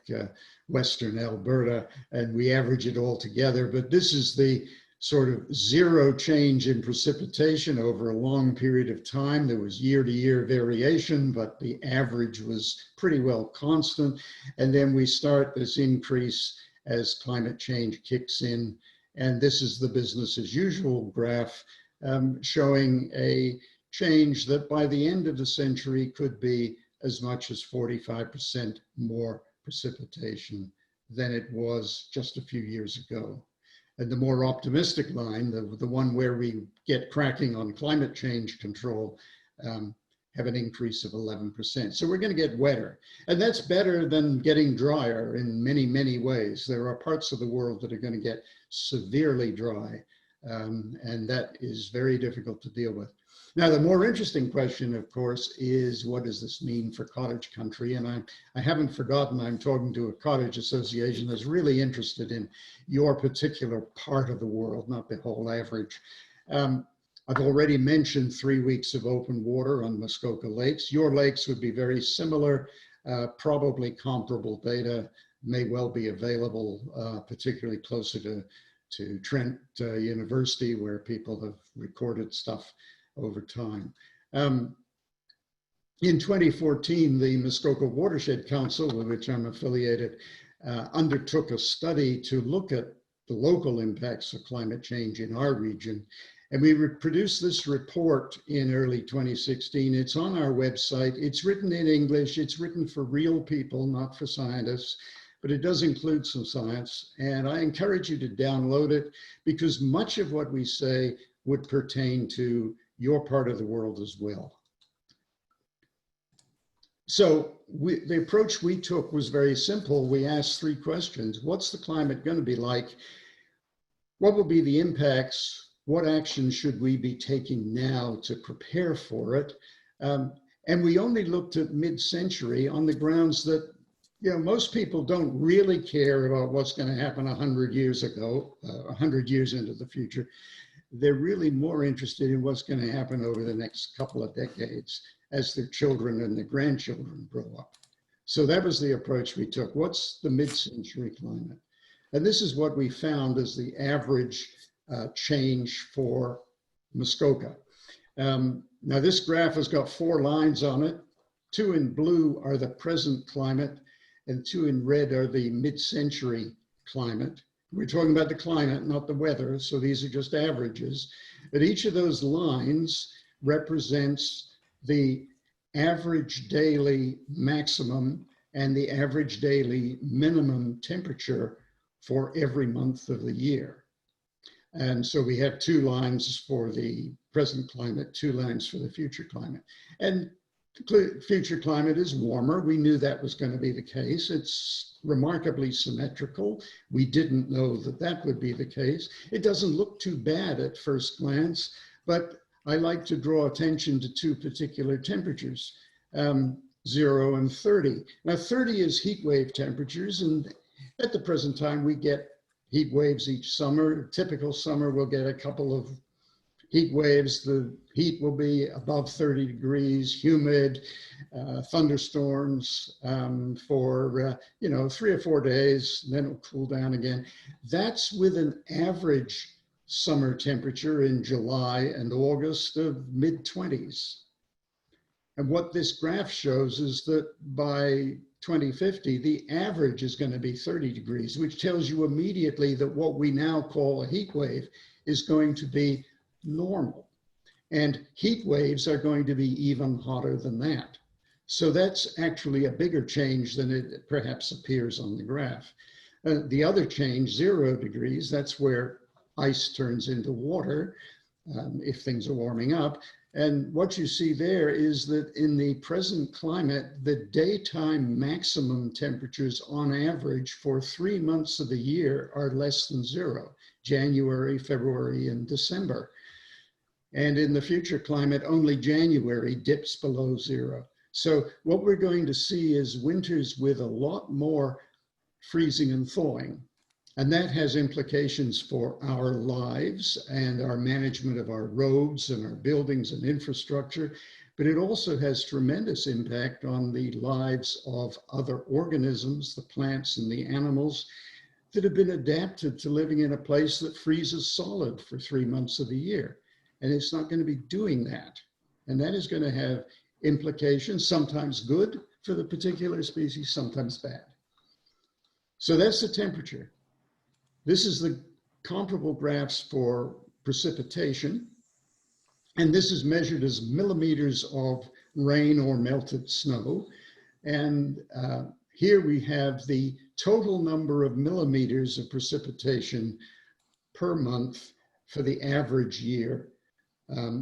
S11: Western Alberta, and we average it all together. But this is the sort of zero change in precipitation over a long period of time. There was year-to-year variation, but the average was pretty well constant. And then we start this increase as climate change kicks in. And this is the business as usual graph showing a change that by the end of the century could be as much as 45% more precipitation than it was just a few years ago. And the more optimistic line, the one where we get cracking on climate change control, have an increase of 11%. So we're going to get wetter. And that's better than getting drier in many, many ways. There are parts of the world that are going to get severely dry, and that is very difficult to deal with. Now, the more interesting question, of course, is what does this mean for cottage country? And I haven't forgotten I'm talking to a cottage association that's really interested in your particular part of the world, not the whole average. I've already mentioned 3 weeks of open water on Muskoka lakes. Your lakes would be very similar, probably comparable data may well be available, particularly closer to Trent University, where people have recorded stuff over time. In 2014, the Muskoka Watershed Council, with which I'm affiliated, undertook a study to look at the local impacts of climate change in our region. And we produced this report in early 2016. It's on our website. It's written in English. It's written for real people, not for scientists, but it does include some science. And I encourage you to download it because much of what we say would pertain to your part of the world as well. So the approach we took was very simple. We asked 3 questions. What's the climate going to be like? What will be the impacts? What actions should we be taking now to prepare for it? And we only looked at mid-century on the grounds that, you know, most people don't really care about what's going to happen 100 years ago, 100 years into the future. They're really more interested in what's going to happen over the next couple of decades as their children and their grandchildren grow up. So that was the approach we took. What's the mid-century climate? And this is what we found as the average change for Muskoka. Now this graph has got 4 lines on it. 2 in blue are the present climate and 2 in red are the mid-century climate. We're talking about the climate, not the weather, so these are just averages. But each of those lines represents the average daily maximum and the average daily minimum temperature for every month of the year. And so we have 2 lines for the present climate, 2 lines for the future climate. And the future climate is warmer. We knew that was going to be the case. It's remarkably symmetrical. We didn't know that that would be the case. It doesn't look too bad at first glance, but I like to draw attention to 2 particular temperatures, 0 and 30. Now 30 is heat wave temperatures, and at the present time we get heat waves each summer. Typical summer we'll get a couple of heat waves. The heat will be above 30 degrees, humid, thunderstorms for 3 or 4 days, and then it'll cool down again. That's with an average summer temperature in July and August of mid-20s. And what this graph shows is that by 2050, the average is going to be 30 degrees, which tells you immediately that what we now call a heat wave is going to be normal. And heat waves are going to be even hotter than that. So that's actually a bigger change than it perhaps appears on the graph. The other change, 0 degrees, that's where ice turns into water if things are warming up. And what you see there is that in the present climate, the daytime maximum temperatures on average for 3 months of the year are less than 0, January, February, and December. And in the future climate, only January dips below 0. So what we're going to see is winters with a lot more freezing and thawing. And that has implications for our lives and our management of our roads and our buildings and infrastructure, but it also has tremendous impact on the lives of other organisms, the plants and the animals that have been adapted to living in a place that freezes solid for 3 months of the year. And it's not going to be doing that. And that is going to have implications, sometimes good for the particular species, sometimes bad. So that's the temperature. This is the comparable graphs for precipitation. And this is measured as millimeters of rain or melted snow. And here we have the total number of millimeters of precipitation per month for the average year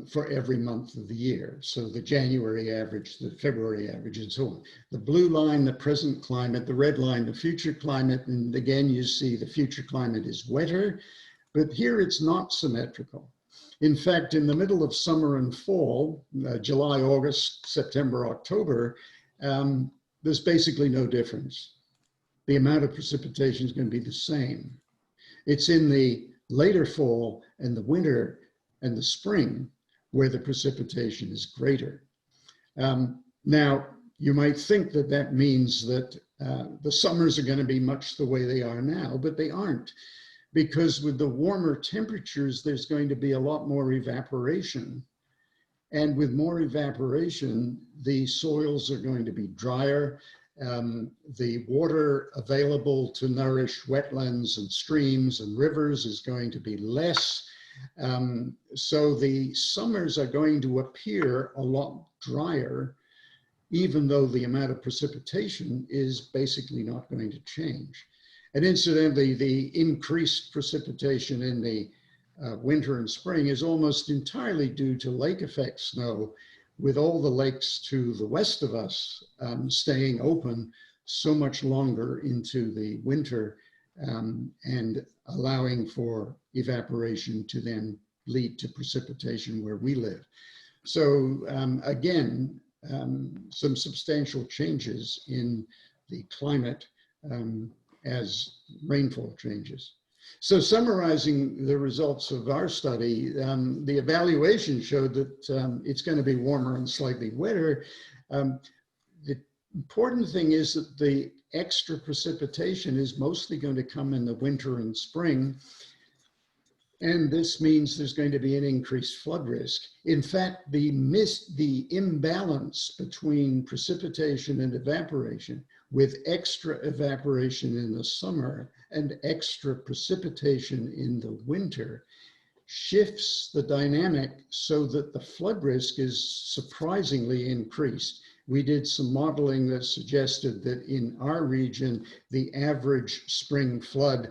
S11: for every month of the year. So the January average, the February average, and so on. The blue line, the present climate, the red line, the future climate. And again, you see the future climate is wetter, but here it's not symmetrical. In fact, in the middle of summer and fall, July, August, September, October, there's basically no difference. The amount of precipitation is going to be the same. It's in the later fall and the winter and the spring where the precipitation is greater. Now, you might think that that means that the summers are going to be much the way they are now, but they aren't, because with the warmer temperatures, there's going to be a lot more evaporation. And with more evaporation, the soils are going to be drier. The water available to nourish wetlands and streams and rivers is going to be less. So the summers are going to appear a lot drier, even though the amount of precipitation is basically not going to change. And incidentally, the increased precipitation in the winter and spring is almost entirely due to lake effect snow, with all the lakes to the west of us staying open so much longer into the winter and allowing for evaporation to then lead to precipitation where we live. So again, some substantial changes in the climate as rainfall changes. So summarizing the results of our study, the evaluation showed that it's going to be warmer and slightly wetter. The important thing is that the extra precipitation is mostly going to come in the winter and spring. And this means there's going to be an increased flood risk. In fact, the imbalance between precipitation and evaporation, with extra evaporation in the summer and extra precipitation in the winter, shifts the dynamic so that the flood risk is surprisingly increased. We did some modeling that suggested that in our region, the average spring flood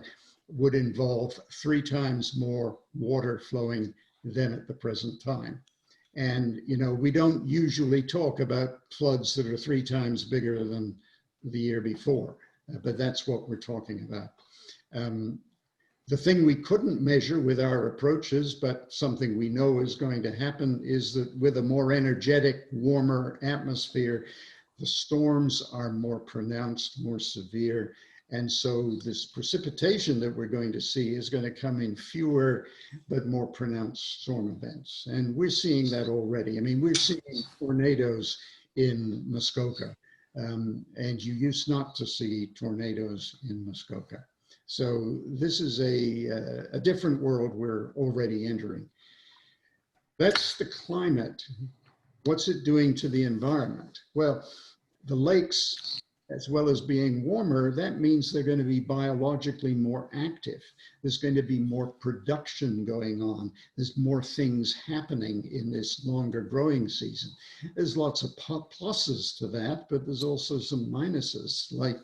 S11: would involve 3 times more water flowing than at the present time. And, you know, we don't usually talk about floods that are 3 times bigger than the year before, but that's what we're talking about. The thing we couldn't measure with our approaches, but something we know is going to happen, is that with a more energetic, warmer atmosphere, the storms are more pronounced, more severe. And so this precipitation that we're going to see is going to come in fewer but more pronounced storm events. And we're seeing that already. I mean, we're seeing tornadoes in Muskoka, and you used not to see tornadoes in Muskoka. So this is a different world we're already entering. That's the climate. What's it doing to the environment? Well, the lakes, as well as being warmer, that means they're going to be biologically more active. There's going to be more production going on. There's more things happening in this longer growing season. There's lots of pluses to that, but there's also some minuses, like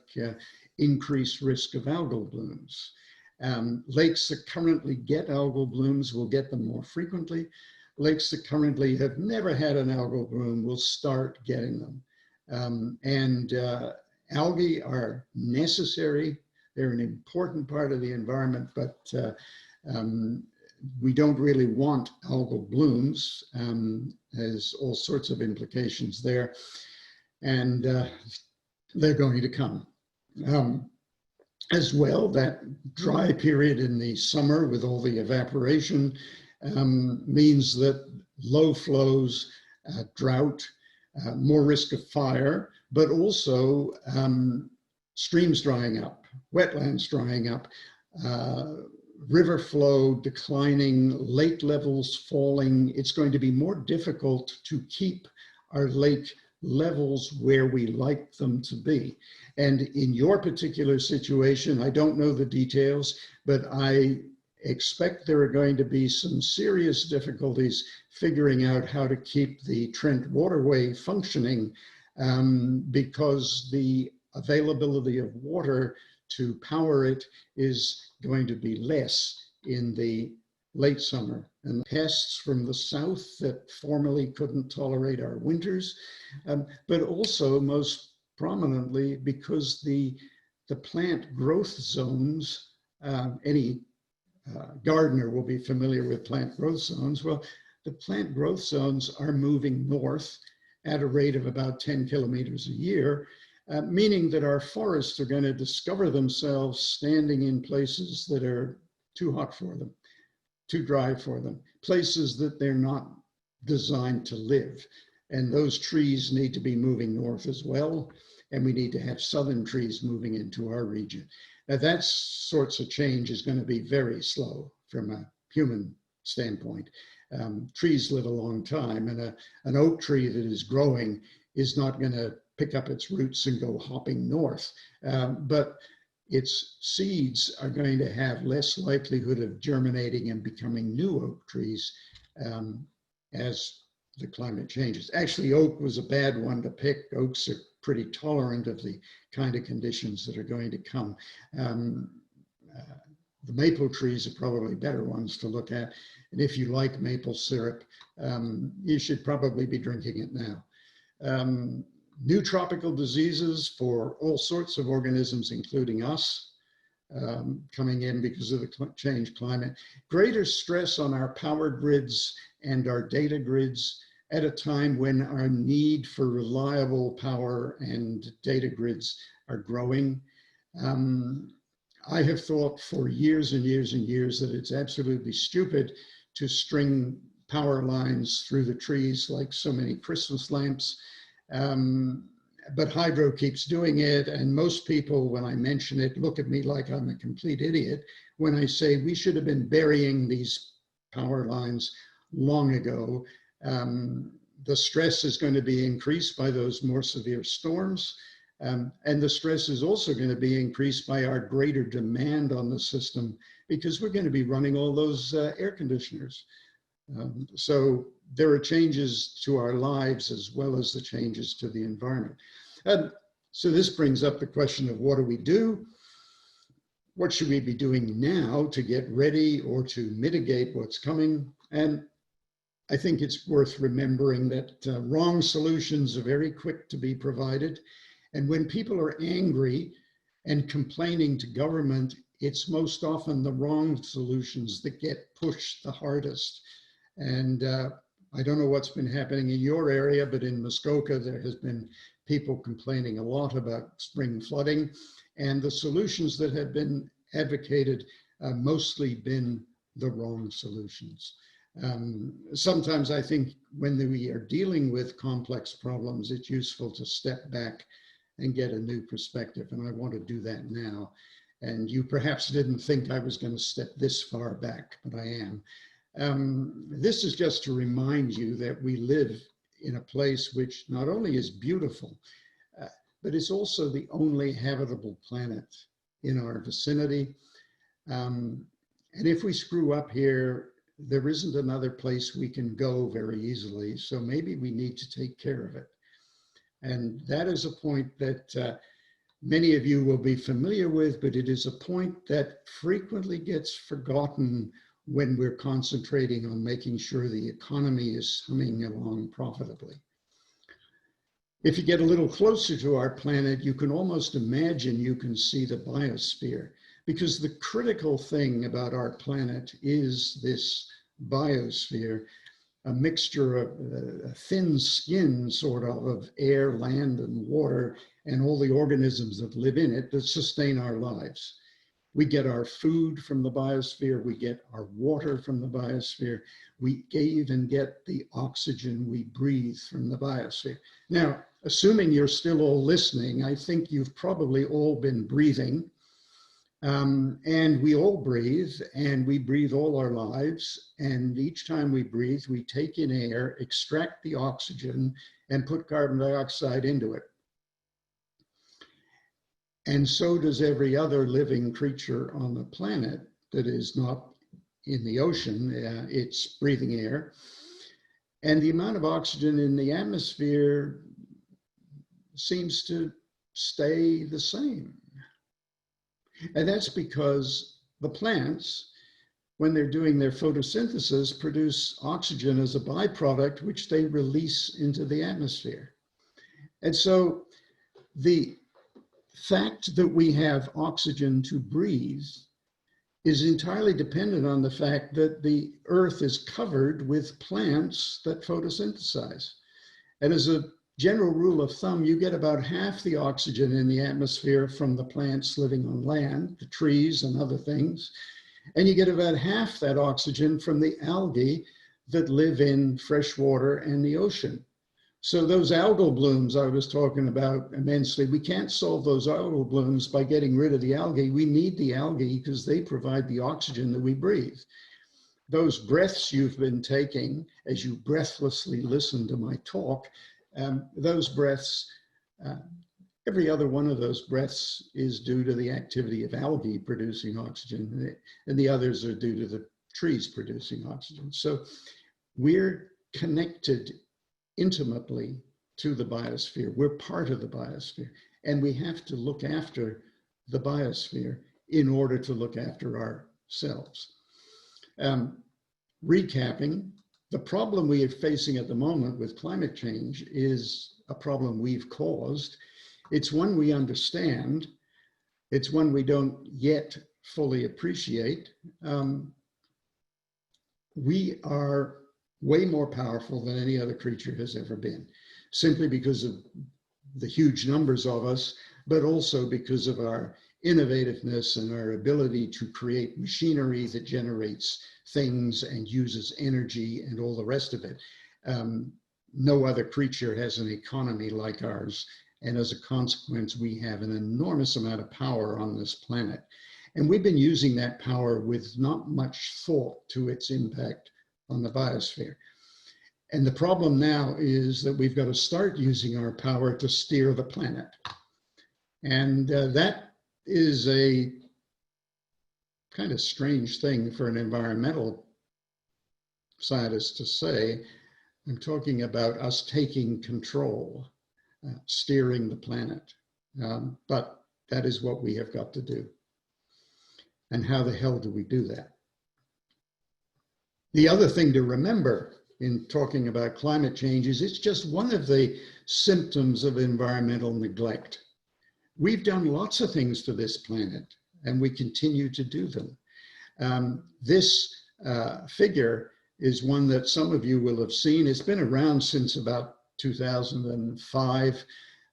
S11: increased risk of algal blooms. Lakes that currently get algal blooms will get them more frequently. Lakes that currently have never had an algal bloom will start getting them. Algae are necessary. They're an important part of the environment, but we don't really want algal blooms. There's all sorts of implications there, and they're going to come. As well, that dry period in the summer with all the evaporation means that low flows, drought, more risk of fire, but also streams drying up, wetlands drying up, river flow declining, lake levels falling. It's going to be more difficult to keep our lake levels where we like them to be. And in your particular situation, I don't know the details, but I expect there are going to be some serious difficulties figuring out how to keep the Trent waterway functioning because the availability of water to power it is going to be less in the late summer. And pests from the south that formerly couldn't tolerate our winters, but also most prominently because the plant growth zones, any gardener will be familiar with plant growth zones. Well, the plant growth zones are moving north at a rate of about 10 kilometers a year, meaning that our forests are going to discover themselves standing in places that are too hot for them, too dry for them, places that they're not designed to live. And those trees need to be moving north as well. And we need to have southern trees moving into our region. Now that sorts of change is going to be very slow from a human standpoint. Trees live a long time, and an oak tree that is growing is not going to pick up its roots and go hopping north. But its seeds are going to have less likelihood of germinating and becoming new oak trees as the climate changes. Actually, oak was a bad one to pick. Oaks are pretty tolerant of the kind of conditions that are going to come. The maple trees are probably better ones to look at. And if you like maple syrup, you should probably be drinking it now. New tropical diseases for all sorts of organisms, including us, coming in because of the changed climate. Greater stress on our power grids and our data grids at a time when our need for reliable power and data grids are growing. I have thought for years and years and years that it's absolutely stupid to string power lines through the trees like so many Christmas lamps. But hydro keeps doing it, and most people, when I mention it, look at me like I'm a complete idiot when I say we should have been burying these power lines long ago. The stress is going to be increased by those more severe storms, and the stress is also going to be increased by our greater demand on the system because we're going to be running all those air conditioners. So there are changes to our lives as well as the changes to the environment. So this brings up the question of what do we do? What should we be doing now to get ready or to mitigate what's coming? And I think it's worth remembering that wrong solutions are very quick to be provided. And when people are angry and complaining to government, it's most often the wrong solutions that get pushed the hardest. And I don't know what's been happening in your area, but in Muskoka, there has been people complaining a lot about spring flooding. And the solutions that have been advocated have mostly been the wrong solutions. Sometimes I think when we are dealing with complex problems, it's useful to step back and get a new perspective. And I want to do that now. And you perhaps didn't think I was going to step this far back, but I am. This is just to remind you that we live in a place which not only is beautiful, but it's also the only habitable planet in our vicinity. And if we screw up here, there isn't another place we can go very easily. So maybe we need to take care of it. And that is a point that many of you will be familiar with, but it is a point that frequently gets forgotten when we're concentrating on making sure the economy is humming along profitably. If you get a little closer to our planet, you can almost imagine you can see the biosphere, because the critical thing about our planet is this biosphere, a mixture of a thin skin sort of air, land, and water, and all the organisms that live in it that sustain our lives. We get our food from the biosphere, we get our water from the biosphere, we even get the oxygen we breathe from the biosphere. Now, assuming you're still all listening, I think you've probably all been breathing. And we all breathe, and we breathe all our lives. And each time we breathe, we take in air, extract the oxygen, and put carbon dioxide into it. And so does every other living creature on the planet that is not in the ocean. It's breathing air. And the amount of oxygen in the atmosphere seems to stay the same. And that's because the plants, when they're doing their photosynthesis, produce oxygen as a byproduct, which they release into the atmosphere. And so the fact that we have oxygen to breathe is entirely dependent on the fact that the earth is covered with plants that photosynthesize. And as a general rule of thumb, you get about half the oxygen in the atmosphere from the plants living on land, the trees and other things, and you get about half that oxygen from the algae that live in fresh water and the ocean. So those algal blooms I was talking about immensely, we can't solve those algal blooms by getting rid of the algae. We need the algae because they provide the oxygen that we breathe. Those breaths you've been taking as you breathlessly listen to my talk, those breaths, every other one of those breaths is due to the activity of algae producing oxygen, and the others are due to the trees producing oxygen. So we're connected intimately to the biosphere. We're part of the biosphere, and we have to look after the biosphere in order to look after ourselves. Recapping, the problem we are facing at the moment with climate change is a problem we've caused. It's one we understand. It's one we don't yet fully appreciate. We are way more powerful than any other creature has ever been, simply because of the huge numbers of us, but also because of our innovativeness and our ability to create machinery that generates things and uses energy and all the rest of it. No other creature has an economy like ours. And as a consequence, we have an enormous amount of power on this planet. And we've been using that power with not much thought to its impact on the biosphere. And the problem now is that we've got to start using our power to steer the planet. And that is a kind of strange thing for an environmental scientist to say. I'm talking about us taking control, steering the planet. But that is what we have got to do. And how the hell do we do that? The other thing to remember in talking about climate change is it's just one of the symptoms of environmental neglect. We've done lots of things to this planet, and we continue to do them. This figure is one that some of you will have seen. It's been around since about 2005,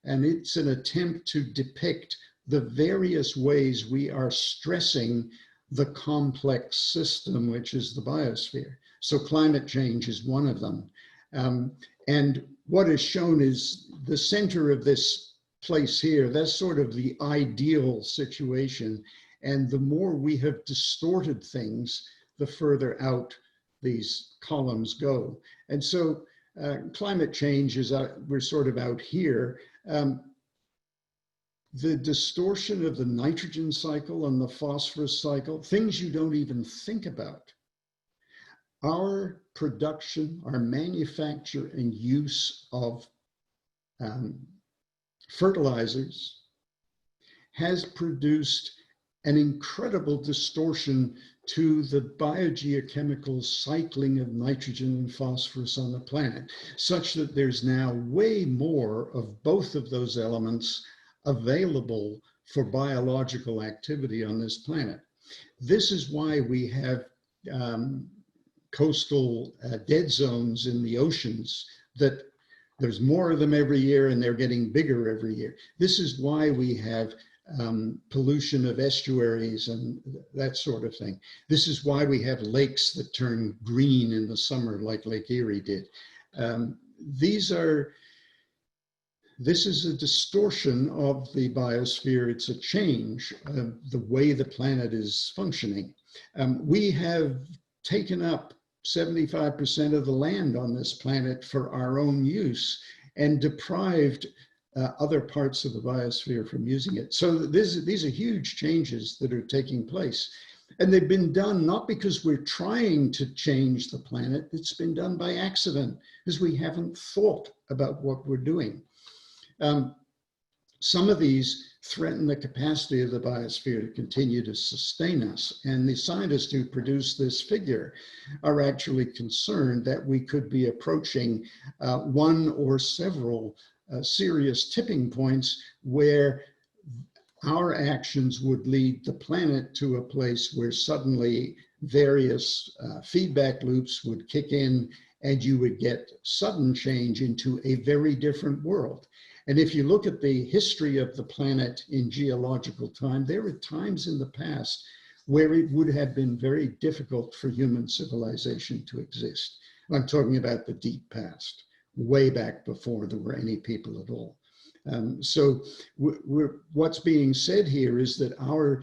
S11: and it's an attempt to depict the various ways we are stressing the complex system, which is the biosphere. So climate change is one of them. And what is shown is the center of this place here. That's sort of the ideal situation. And the more we have distorted things, the further out these columns go. And so climate change is, we're sort of out here. The distortion of the nitrogen cycle and the phosphorus cycle, things you don't even think about. Our production, our manufacture and use of fertilizers has produced an incredible distortion to the biogeochemical cycling of nitrogen and phosphorus on the planet, such that there's now way more of both of those elements available for biological activity on this planet. This is why we have coastal dead zones in the oceans, that there's more of them every year and they're getting bigger every year. This is why we have pollution of estuaries and that sort of thing. This is why we have lakes that turn green in the summer like Lake Erie did. This is a distortion of the biosphere. It's a change of the way the planet is functioning. We have taken up 75% of the land on this planet for our own use and deprived other parts of the biosphere from using it. So these are huge changes that are taking place. And they've been done not because we're trying to change the planet, it's been done by accident, because we haven't thought about what we're doing. Some of these threaten the capacity of the biosphere to continue to sustain us. And the scientists who produce this figure are actually concerned that we could be approaching one or several serious tipping points where our actions would lead the planet to a place where suddenly various feedback loops would kick in and you would get sudden change into a very different world. And if you look at the history of the planet in geological time, there were times in the past where it would have been very difficult for human civilization to exist. I'm talking about the deep past, way back before there were any people at all. So what's being said here is that our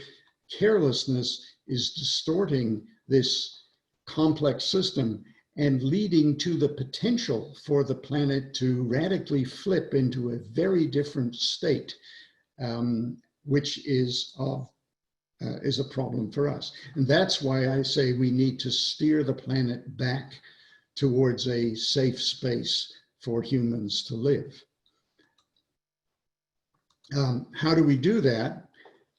S11: carelessness is distorting this complex system and leading to the potential for the planet to radically flip into a very different state, which is a problem for us. And that's why I say we need to steer the planet back towards a safe space for humans to live. How do we do that?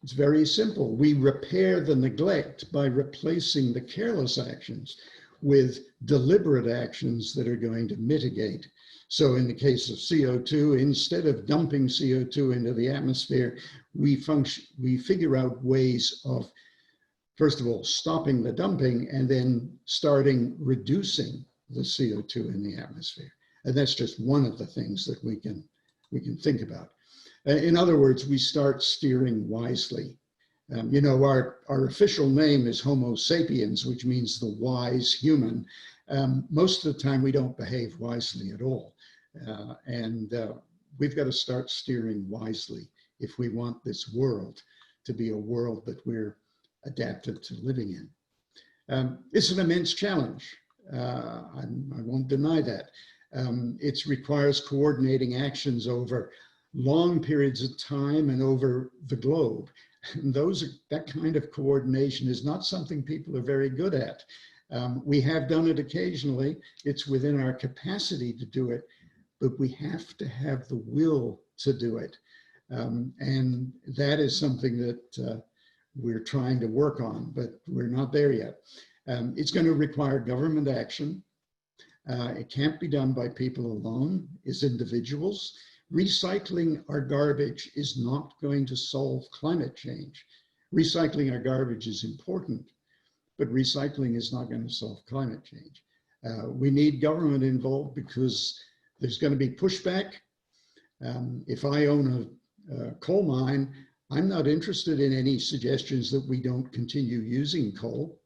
S11: It's very simple. We repair the neglect by replacing the careless actions with deliberate actions that are going to mitigate. So in the case of CO2, instead of dumping CO2 into the atmosphere, we figure out ways of, first of all, stopping the dumping and then starting reducing the CO2 in the atmosphere. And that's just one of the things that we can think about. In other words, we start steering wisely. You know, our official name is Homo sapiens, which means the wise human. Most of the time, we don't behave wisely at all. We've got to start steering wisely if we want this world to be a world that we're adapted to living in. It's an immense challenge. I won't deny that. It requires coordinating actions over long periods of time and over the globe. And that kind of coordination is not something people are very good at. We have done it occasionally. It's within our capacity to do it, but we have to have the will to do it. And that is something that we're trying to work on, but we're not there yet. It's going to require government action. It can't be done by people alone, as individuals. Recycling our garbage is not going to solve climate change. Recycling our garbage is important, but recycling is not going to solve climate change. We need government involved because there's going to be pushback. If I own a coal mine, I'm not interested in any suggestions that we don't continue using coal.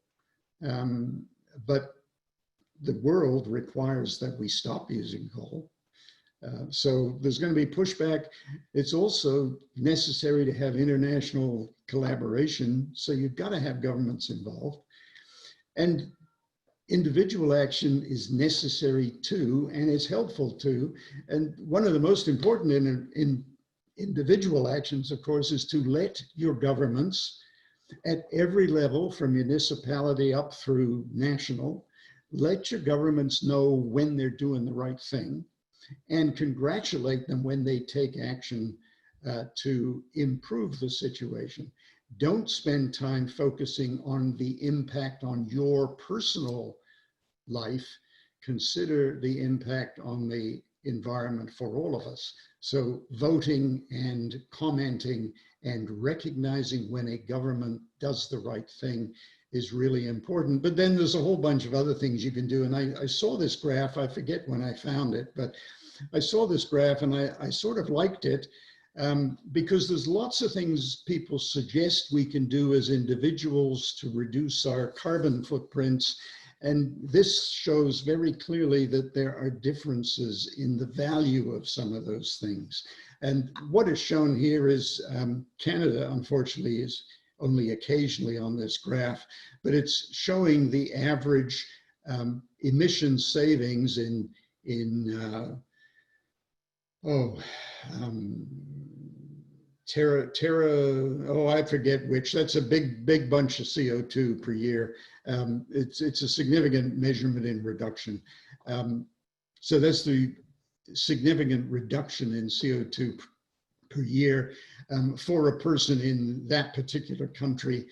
S11: But the world requires that we stop using coal. So there's going to be pushback. It's also necessary to have international collaboration. So you've got to have governments involved. And individual action is necessary too, and it's helpful too. And one of the most important in individual actions, of course, is to let your governments at every level, from municipality up through national, let your governments know when they're doing the right thing and congratulate them when they take action to improve the situation. Don't spend time focusing on the impact on your personal life. Consider the impact on the environment for all of us. So voting and commenting and recognizing when a government does the right thing is really important. But then there's a whole bunch of other things you can do. And I saw this graph, I forget when I found it, but I saw this graph and I sort of liked it because there's lots of things people suggest we can do as individuals to reduce our carbon footprints. And this shows very clearly that there are differences in the value of some of those things. And what is shown here is Canada, unfortunately, is only occasionally on this graph, but it's showing the average emission savings in I forget which, that's a big bunch of CO2 per year. It's a significant measurement in reduction. So that's the significant reduction in CO2 per year for a person in that particular country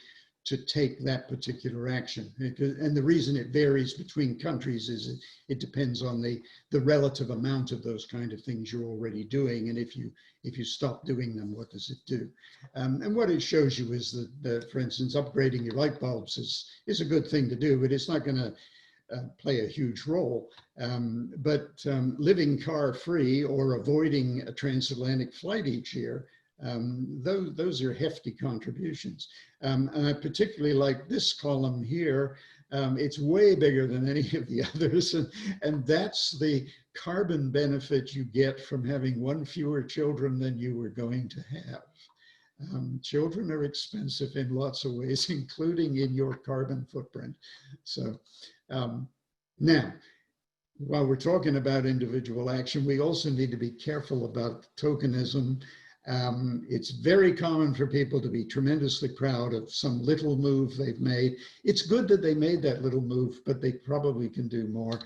S11: to take that particular action. And the reason it varies between countries is it depends on the relative amount of those kind of things you're already doing. And if you stop doing them, what does it do? And what it shows you is that, for instance, upgrading your light bulbs is a good thing to do, but it's not going to play a huge role. But living car free or avoiding a transatlantic flight each year, those are hefty contributions. And I particularly like this column here. It's way bigger than any of the others. And that's the carbon benefit you get from having one fewer children than you were going to have. Children are expensive in lots of ways, including in your carbon footprint. So now, while we're talking about individual action, we also need to be careful about tokenism. It's very common for people to be tremendously proud of some little move they've made. It's good that they made that little move, but they probably can do more.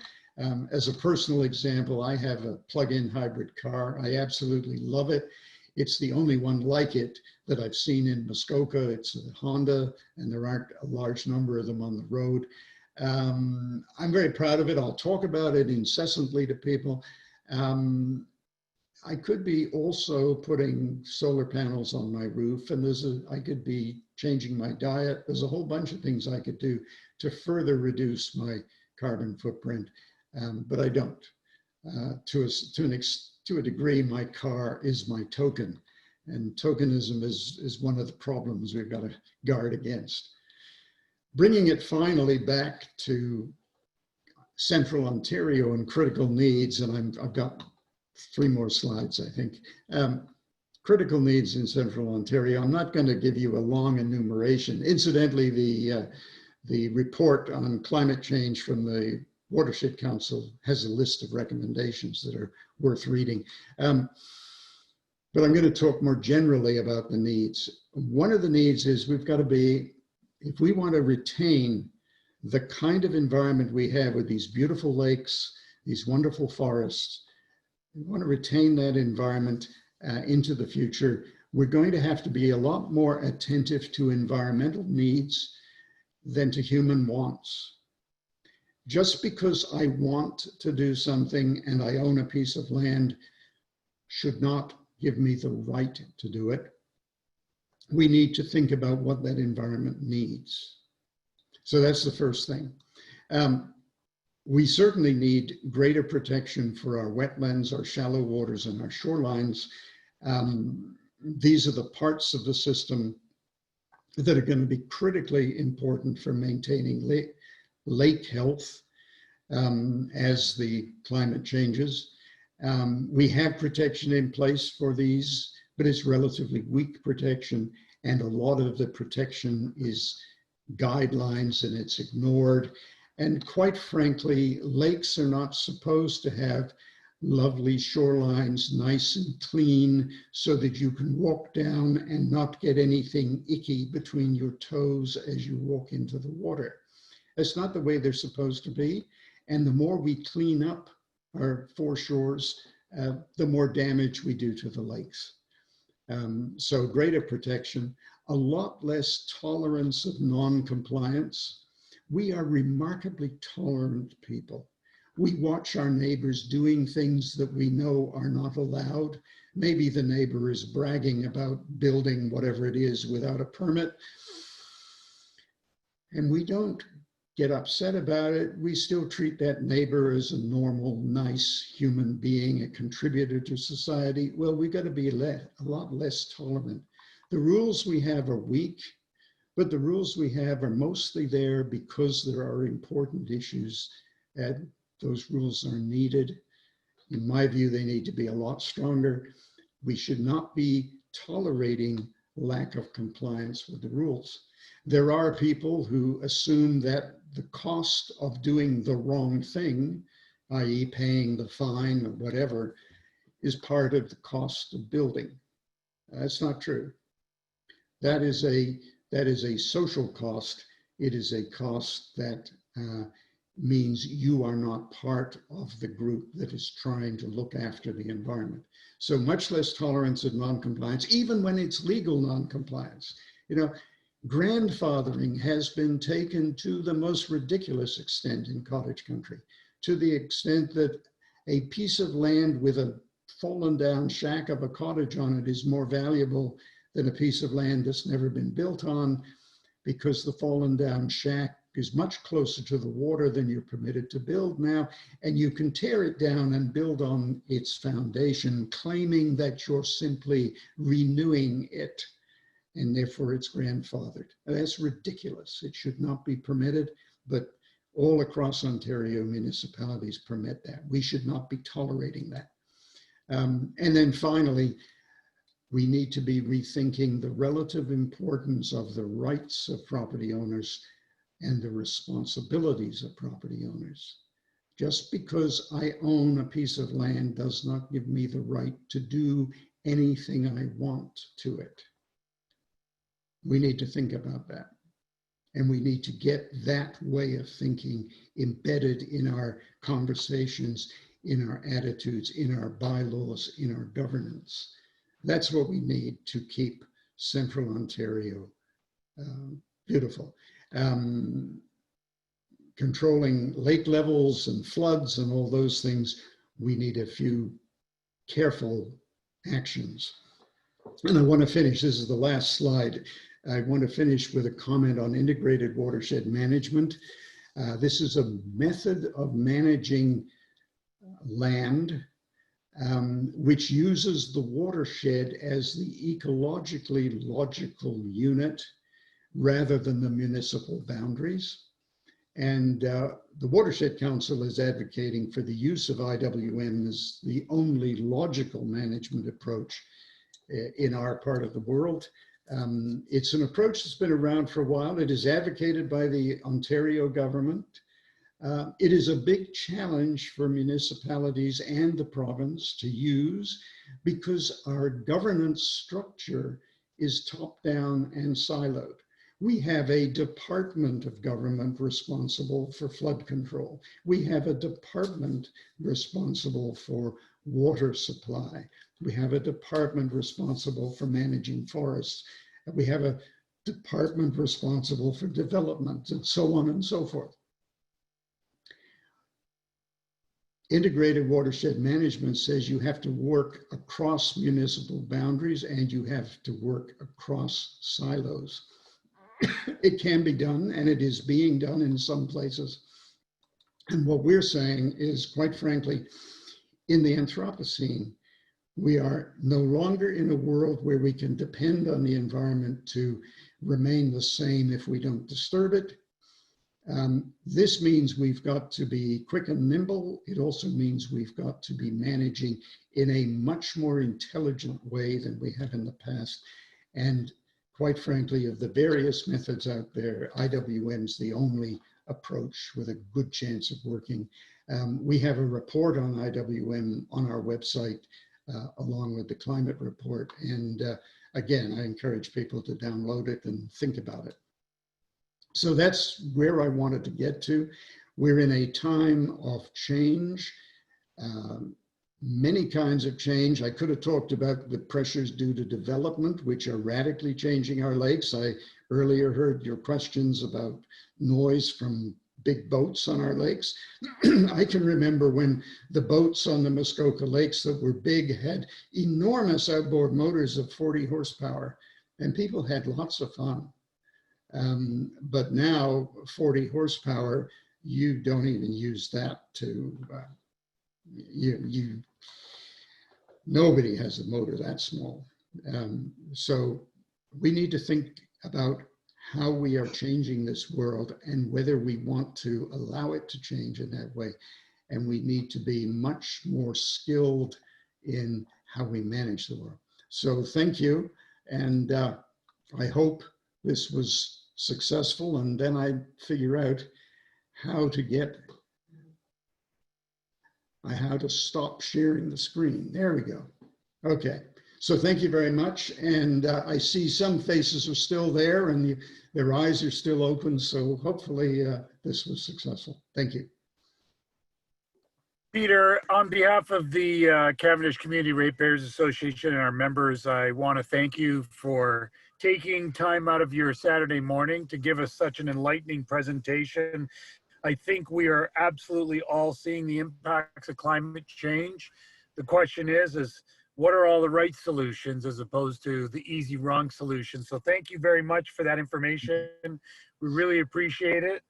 S11: As a personal example, I have a plug-in hybrid car. I absolutely love it. It's the only one like it that I've seen in Muskoka. It's a Honda, and there aren't a large number of them on the road. I'm very proud of it. I'll talk about it incessantly to people. I could be also putting solar panels on my roof, and I could be changing my diet. There's a whole bunch of things I could do to further reduce my carbon footprint, but I don't. To a degree, my car is my token, and tokenism is one of the problems we've got to guard against. Bringing it finally back to Central Ontario and critical needs, and I've got 3 more slides, I think. Critical needs in Central Ontario. I'm not going to give you a long enumeration. Incidentally, the report on climate change from the Watershed Council has a list of recommendations that are worth reading. But I'm going to talk more generally about the needs. One of the needs is we've got to be, if we want to retain the kind of environment we have with these beautiful lakes, these wonderful forests, we want to retain that environment into the future, we're going to have to be a lot more attentive to environmental needs than to human wants. Just because I want to do something and I own a piece of land should not give me the right to do it. We need to think about what that environment needs. So that's the first thing. We certainly need greater protection for our wetlands, our shallow waters, and our shorelines. These are the parts of the system that are going to be critically important for maintaining lake health as the climate changes. We have protection in place for these, but it's relatively weak protection, and a lot of the protection is guidelines and it's ignored. And quite frankly, lakes are not supposed to have lovely shorelines, nice and clean, so that you can walk down and not get anything icky between your toes as you walk into the water. That's not the way they're supposed to be. And the more we clean up our foreshores, the more damage we do to the lakes. So greater protection, a lot less tolerance of non-compliance. We are remarkably tolerant people. We watch our neighbors doing things that we know are not allowed. Maybe the neighbor is bragging about building whatever it is without a permit. And we don't get upset about it. We still treat that neighbor as a normal, nice human being, a contributor to society. Well, we've got to be a lot less tolerant. The rules we have are weak, but the rules we have are mostly there because there are important issues, and those rules are needed. In my view, they need to be a lot stronger. We should not be tolerating lack of compliance with the rules. There are people who assume that the cost of doing the wrong thing, i.e. paying the fine or whatever, is part of the cost of building. That's not true. That is a social cost. It is a cost that means you are not part of the group that is trying to look after the environment. So much less tolerance of non-compliance, even when it's legal non-compliance. You know, grandfathering has been taken to the most ridiculous extent in cottage country, to the extent that a piece of land with a fallen down shack of a cottage on it is more valuable than a piece of land that's never been built on, because the fallen down shack is much closer to the water than you're permitted to build now, and you can tear it down and build on its foundation, claiming that you're simply renewing it, and therefore it's grandfathered. That's ridiculous. It should not be permitted, but all across Ontario, municipalities permit that. We should not be tolerating that. And then finally, we need to be rethinking the relative importance of the rights of property owners and the responsibilities of property owners. Just because I own a piece of land does not give me the right to do anything I want to it. We need to think about that. And we need to get that way of thinking embedded in our conversations, in our attitudes, in our bylaws, in our governance. That's what we need to keep Central Ontario beautiful. Controlling lake levels and floods and all those things, we need a few careful actions. And I want to finish, this is the last slide. I want to finish with a comment on integrated watershed management. This is a method of managing land which uses the watershed as the ecologically logical unit rather than the municipal boundaries. And the Watershed Council is advocating for the use of IWM as the only logical management approach in our part of the world. It's an approach that's been around for a while. It is advocated by the Ontario government. It is a big challenge for municipalities and the province to use because our governance structure is top-down and siloed. We have a department of government responsible for flood control. We have a department responsible for water supply. We have a department responsible for managing forests. We have a department responsible for development, and so on and so forth. Integrated watershed management says you have to work across municipal boundaries and you have to work across silos. It can be done, and it is being done in some places. And what we're saying is, quite frankly, in the Anthropocene, we are no longer in a world where we can depend on the environment to remain the same if we don't disturb it. This means we've got to be quick and nimble. It also means we've got to be managing in a much more intelligent way than we have in the past. And quite frankly, of the various methods out there, IWM's the only approach with a good chance of working. We have a report on IWM on our website, along with the climate report. And again, I encourage people to download it and think about it. So that's where I wanted to get to. We're in a time of change. many kinds of change. I could have talked about the pressures due to development, which are radically changing our lakes. I earlier heard your questions about noise from big boats on our lakes. I can remember when the boats on the Muskoka lakes that were big had enormous outboard motors of 40 horsepower, and people had lots of fun. But now 40 horsepower, you don't even use that to, nobody has a motor that small. So we need to think about how we are changing this world and whether we want to allow it to change in that way. And we need to be much more skilled in how we manage the world. So thank you. And I hope this was successful. And then I figure out how to stop sharing the screen. There we go. Okay. So thank you very much. And I see some faces are still there and their eyes are still open. So hopefully this was successful. Thank you.
S2: Peter, on behalf of the Cavendish Community Ratepayers Association and our members, I want to thank you for taking time out of your Saturday morning to give us such an enlightening presentation. I think we are absolutely all seeing the impacts of climate change. The question is what are all the right solutions as opposed to the easy wrong solutions? So thank you very much for that information. We really appreciate it.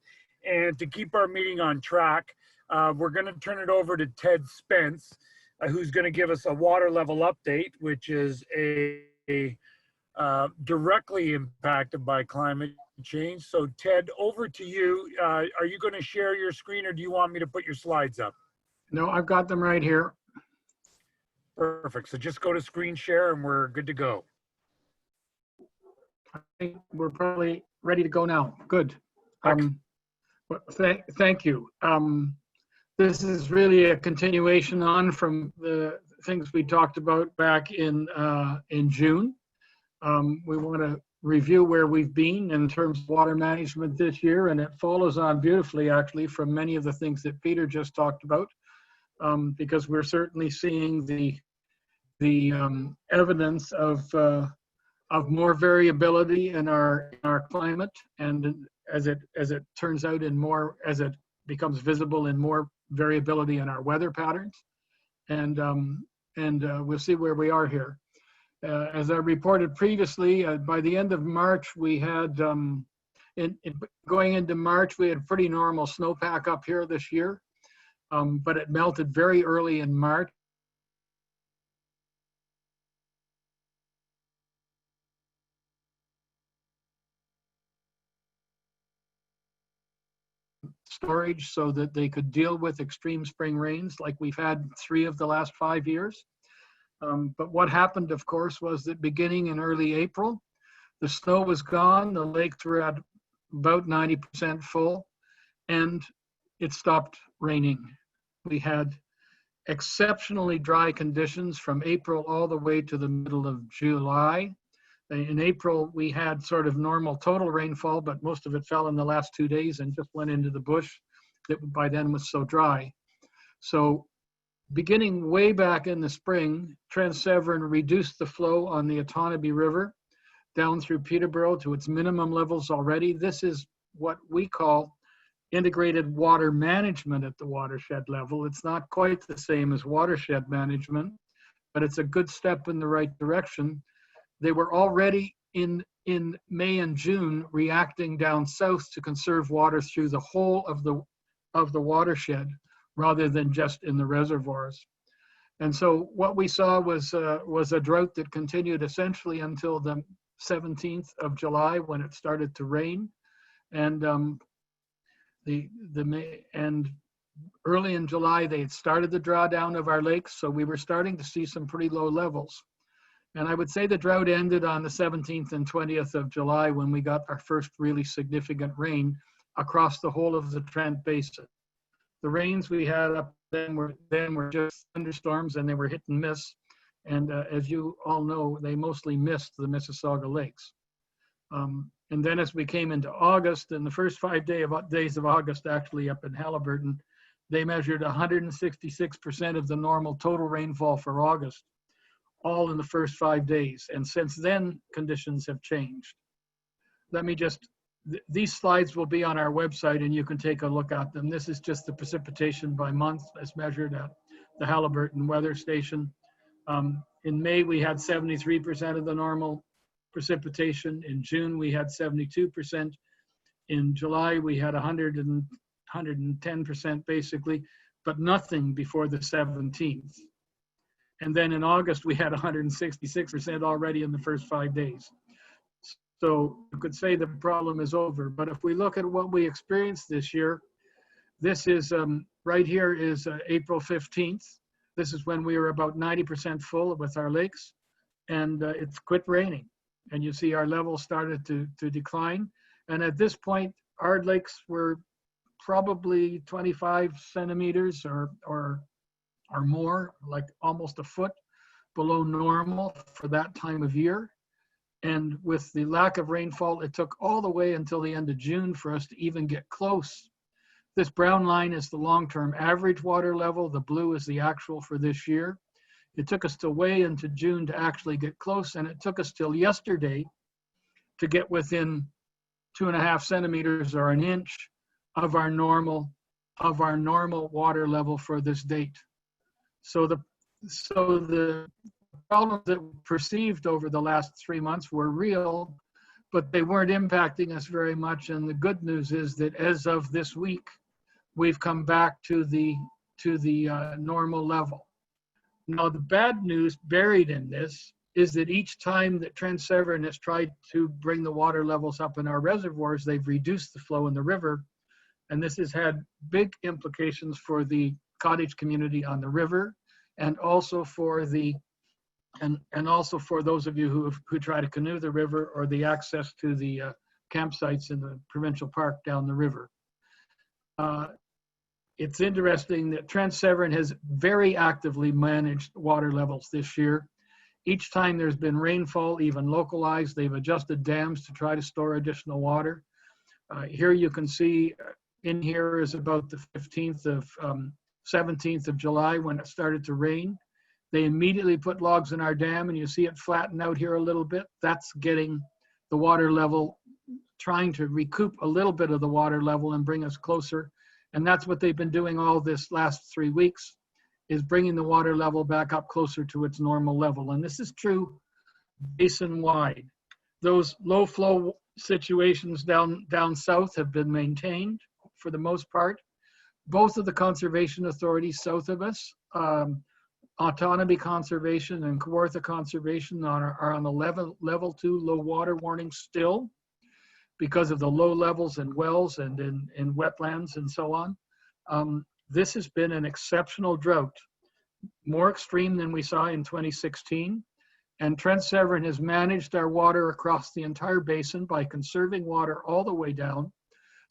S2: And to keep our meeting on track, we're going to turn it over to Ted Spence, who's going to give us a water level update, which is directly impacted by climate change. So Ted, over to you. Are you going to share your screen or do you want me to put your slides up?
S8: No, I've got them right here.
S2: Perfect. So just go to screen share and we're good to go.
S8: I think we're probably ready to go now. Good. Thank you. This is really a continuation on from the things we talked about back in June. We want to review where we've been in terms of water management this year, and it follows on beautifully actually from many of the things that Peter just talked about, because we're certainly seeing the evidence of more variability in our climate, and as it turns out as it becomes visible in more variability in our weather patterns, and we'll see where we are here. As I reported previously, by the end of March, we had, going into March, we had pretty normal snowpack up here this year, but it melted very early in March. Storage so that they could deal with extreme spring rains like we've had 3 of the last 5 years. But what happened, of course, was that beginning in early April, the snow was gone, the lakes were at about 90% full, and it stopped raining. We had exceptionally dry conditions from April all the way to the middle of July. In April, we had sort of normal total rainfall, but most of it fell in the last 2 days and just went into the bush that by then was so dry. So beginning way back in the spring, Trans-Severn reduced the flow on the Otonabee River down through Peterborough to its minimum levels already. This is what we call integrated water management at the watershed level. It's not quite the same as watershed management, but it's a good step in the right direction. They were already in May and June reacting down south to conserve water through the whole of the watershed rather than just in the reservoirs. And so what we saw was a drought that continued essentially until the 17th of July when it started to rain. And early in July, they had started the drawdown of our lakes, so we were starting to see some pretty low levels. And I would say the drought ended on the 17th and 20th of July when we got our first really significant rain across the whole of the Trent Basin. The rains we had up then were just thunderstorms, and they were hit and miss. And as you all know, they mostly missed the Mississauga lakes. And then as we came into August, in the first 5 days of August, actually up in Halliburton, they measured 166% of the normal total rainfall for August, all in the first 5 days. And since then, conditions have changed. Let me just, these slides will be on our website and you can take a look at them. This is just the precipitation by month as measured at the Halliburton Weather Station. In May, we had 73% of the normal precipitation. In June, we had 72%. In July, we had 110% basically, but nothing before the 17th. And then in August, we had 166% already in the first 5 days. So you could say the problem is over. But if we look at what we experienced this year, this is right here is April 15th. This is when we were about 90% full with our lakes, and it's quit raining. And you see our levels started to decline. And at this point, our lakes were probably 25 centimeters or more, like almost a foot below normal for that time of year. And with the lack of rainfall, it took all the way until the end of June for us to even get close. This brown line is the long-term average water level. The blue is the actual for this year. It took us till way into June to actually get close, and it took us till yesterday to get within 2.5 centimeters or an inch of our normal water level for this date. So the problems that were perceived over the last 3 months were real, but they weren't impacting us very much. And the good news is that as of this week, we've come back to the normal level. Now, the bad news buried in this is that each time that Trent Severn has tried to bring the water levels up in our reservoirs, they've reduced the flow in the river. And this has had big implications for the cottage community on the river, and also for the and also for those of you who try to canoe the river, or the access to the campsites in the provincial park down the river. It's interesting that Trent Severn has very actively managed water levels this year. Each time there's been rainfall, even localized, they've adjusted dams to try to store additional water. Here you can see, in here is about the 17th of July when it started to rain. They immediately put logs in our dam, and you see it flatten out here a little bit. That's getting the water level, trying to recoup a little bit of the water level and bring us closer. And that's what they've been doing all this last 3 weeks, is bringing the water level back up closer to its normal level. And this is true basin-wide. Those low flow situations down south have been maintained for the most part. Both of the conservation authorities south of us, Autonomy Conservation and Kawartha Conservation, are on the level 2 low water warning still, because of the low levels in wells and in wetlands and so on. This has been an exceptional drought, more extreme than we saw in 2016. And Trent Severn has managed our water across the entire basin by conserving water all the way down,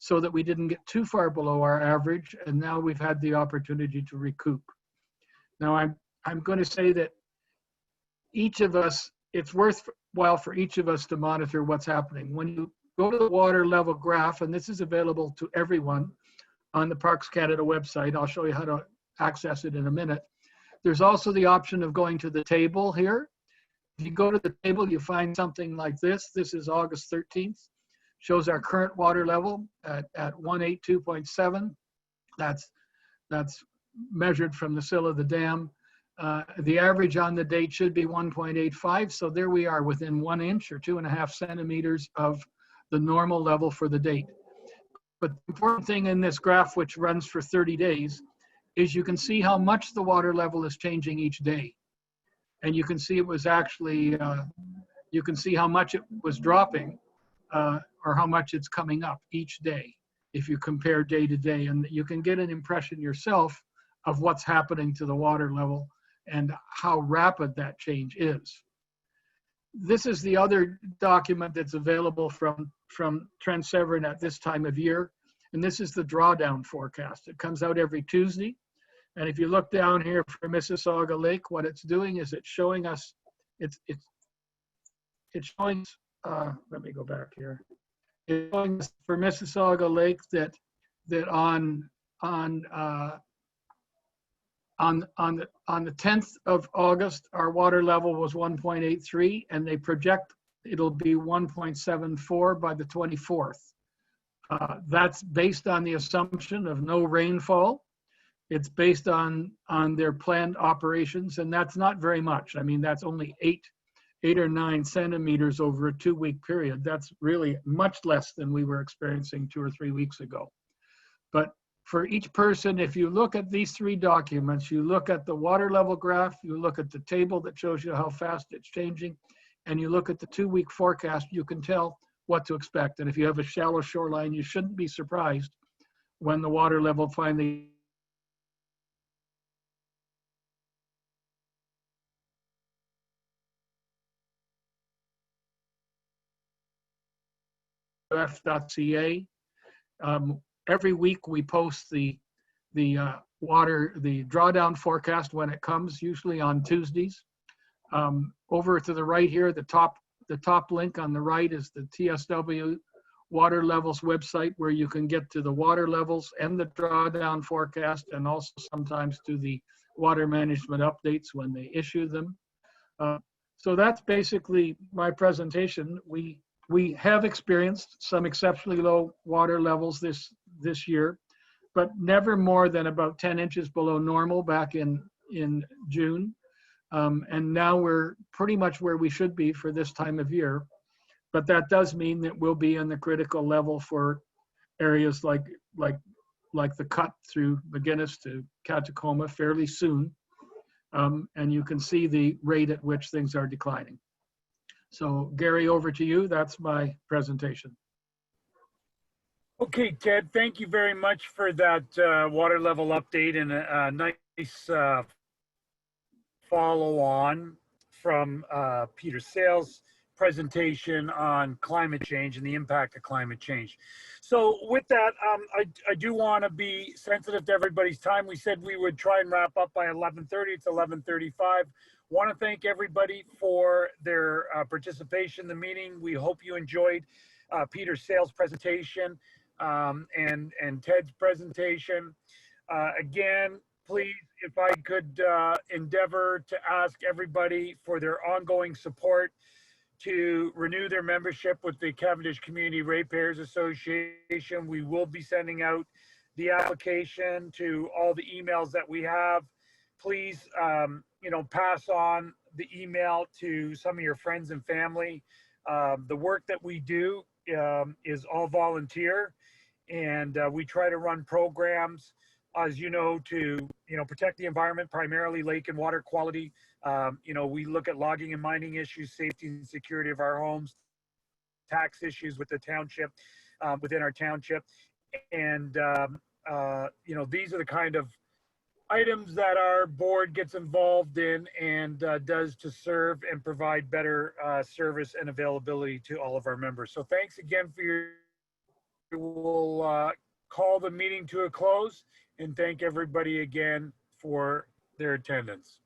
S8: so that we didn't get too far below our average. And now we've had the opportunity to recoup. Now I'm going to say that each of us, it's worthwhile for each of us to monitor what's happening. When you go to the water level graph, and this is available to everyone on the Parks Canada website, I'll show you how to access it in a minute. There's also the option of going to the table here. If you go to the table, you find something like this. This is August 13th. Shows our current water level at 182.7. That's measured from the sill of the dam. The average on the date should be 1.85. So there we are, within 1 inch or 2.5 centimeters of the normal level for the date. But the important thing in this graph, which runs for 30 days, is you can see how much the water level is changing each day. And you can see it was actually, you can see how much it was dropping or how much it's coming up each day if you compare day to day. And you can get an impression yourself of what's happening to the water level and how rapid that change is. This is the other document that's available from Trent Severn at this time of year. And this is the drawdown forecast. It comes out every Tuesday. And if you look down here for Mississauga Lake, what it's doing is it's showing us, it's showing, let me go back here. It's showing us for Mississauga Lake that on On the 10th of August, our water level was 1.83, and they project it'll be 1.74 by the 24th. That's based on the assumption of no rainfall. It's based on their planned operations, and that's not very much. I mean, that's only 8 or 9 centimeters over a 2-week period. That's really much less than we were experiencing 2 or 3 weeks ago. But for each person, if you look at these 3 documents, you look at the water level graph, you look at the table that shows you how fast it's changing, and you look at the 2-week forecast, you can tell what to expect. And if you have a shallow shoreline, you shouldn't be surprised when the water level finally f.ca. Every week we post the drawdown forecast when it comes, usually on Tuesdays. Over to the right here, the top link on the right is the TSW water levels website, where you can get to the water levels and the drawdown forecast, and also sometimes to the water management updates when they issue them. So that's basically my presentation. We have experienced some exceptionally low water levels this year, but never more than about 10 inches below normal back in June. And now we're pretty much where we should be for this time of year. But that does mean that we'll be in the critical level for areas like the cut through McGuinness to Catacoma fairly soon. And you can see the rate at which things are declining. So Gary, over to you. That's my presentation.
S2: Okay, Ted, thank you very much for that water level update and a nice follow on from Peter Sales' presentation on climate change and the impact of climate change. So with that, I do want to be sensitive to everybody's time. We said we would try and wrap up by 11:30. It's 11:35. Want to thank everybody for their participation in the meeting. We hope you enjoyed Peter Sales' presentation and Ted's presentation. Again, please, if I could endeavor to ask everybody for their ongoing support to renew their membership with the Cavendish Community Ratepayers Association. We will be sending out the application to all the emails that we have. Please, pass on the email to some of your friends and family. The work that we do is all volunteer, and we try to run programs, as you know, to protect the environment, primarily lake and water quality. We look at logging and mining issues, safety and security of our homes, tax issues with the township, within our township, and these are the kind of items that our board gets involved in and does to serve and provide better service and availability to all of our members. So thanks again for your. We'll call the meeting to a close and thank everybody again for their attendance.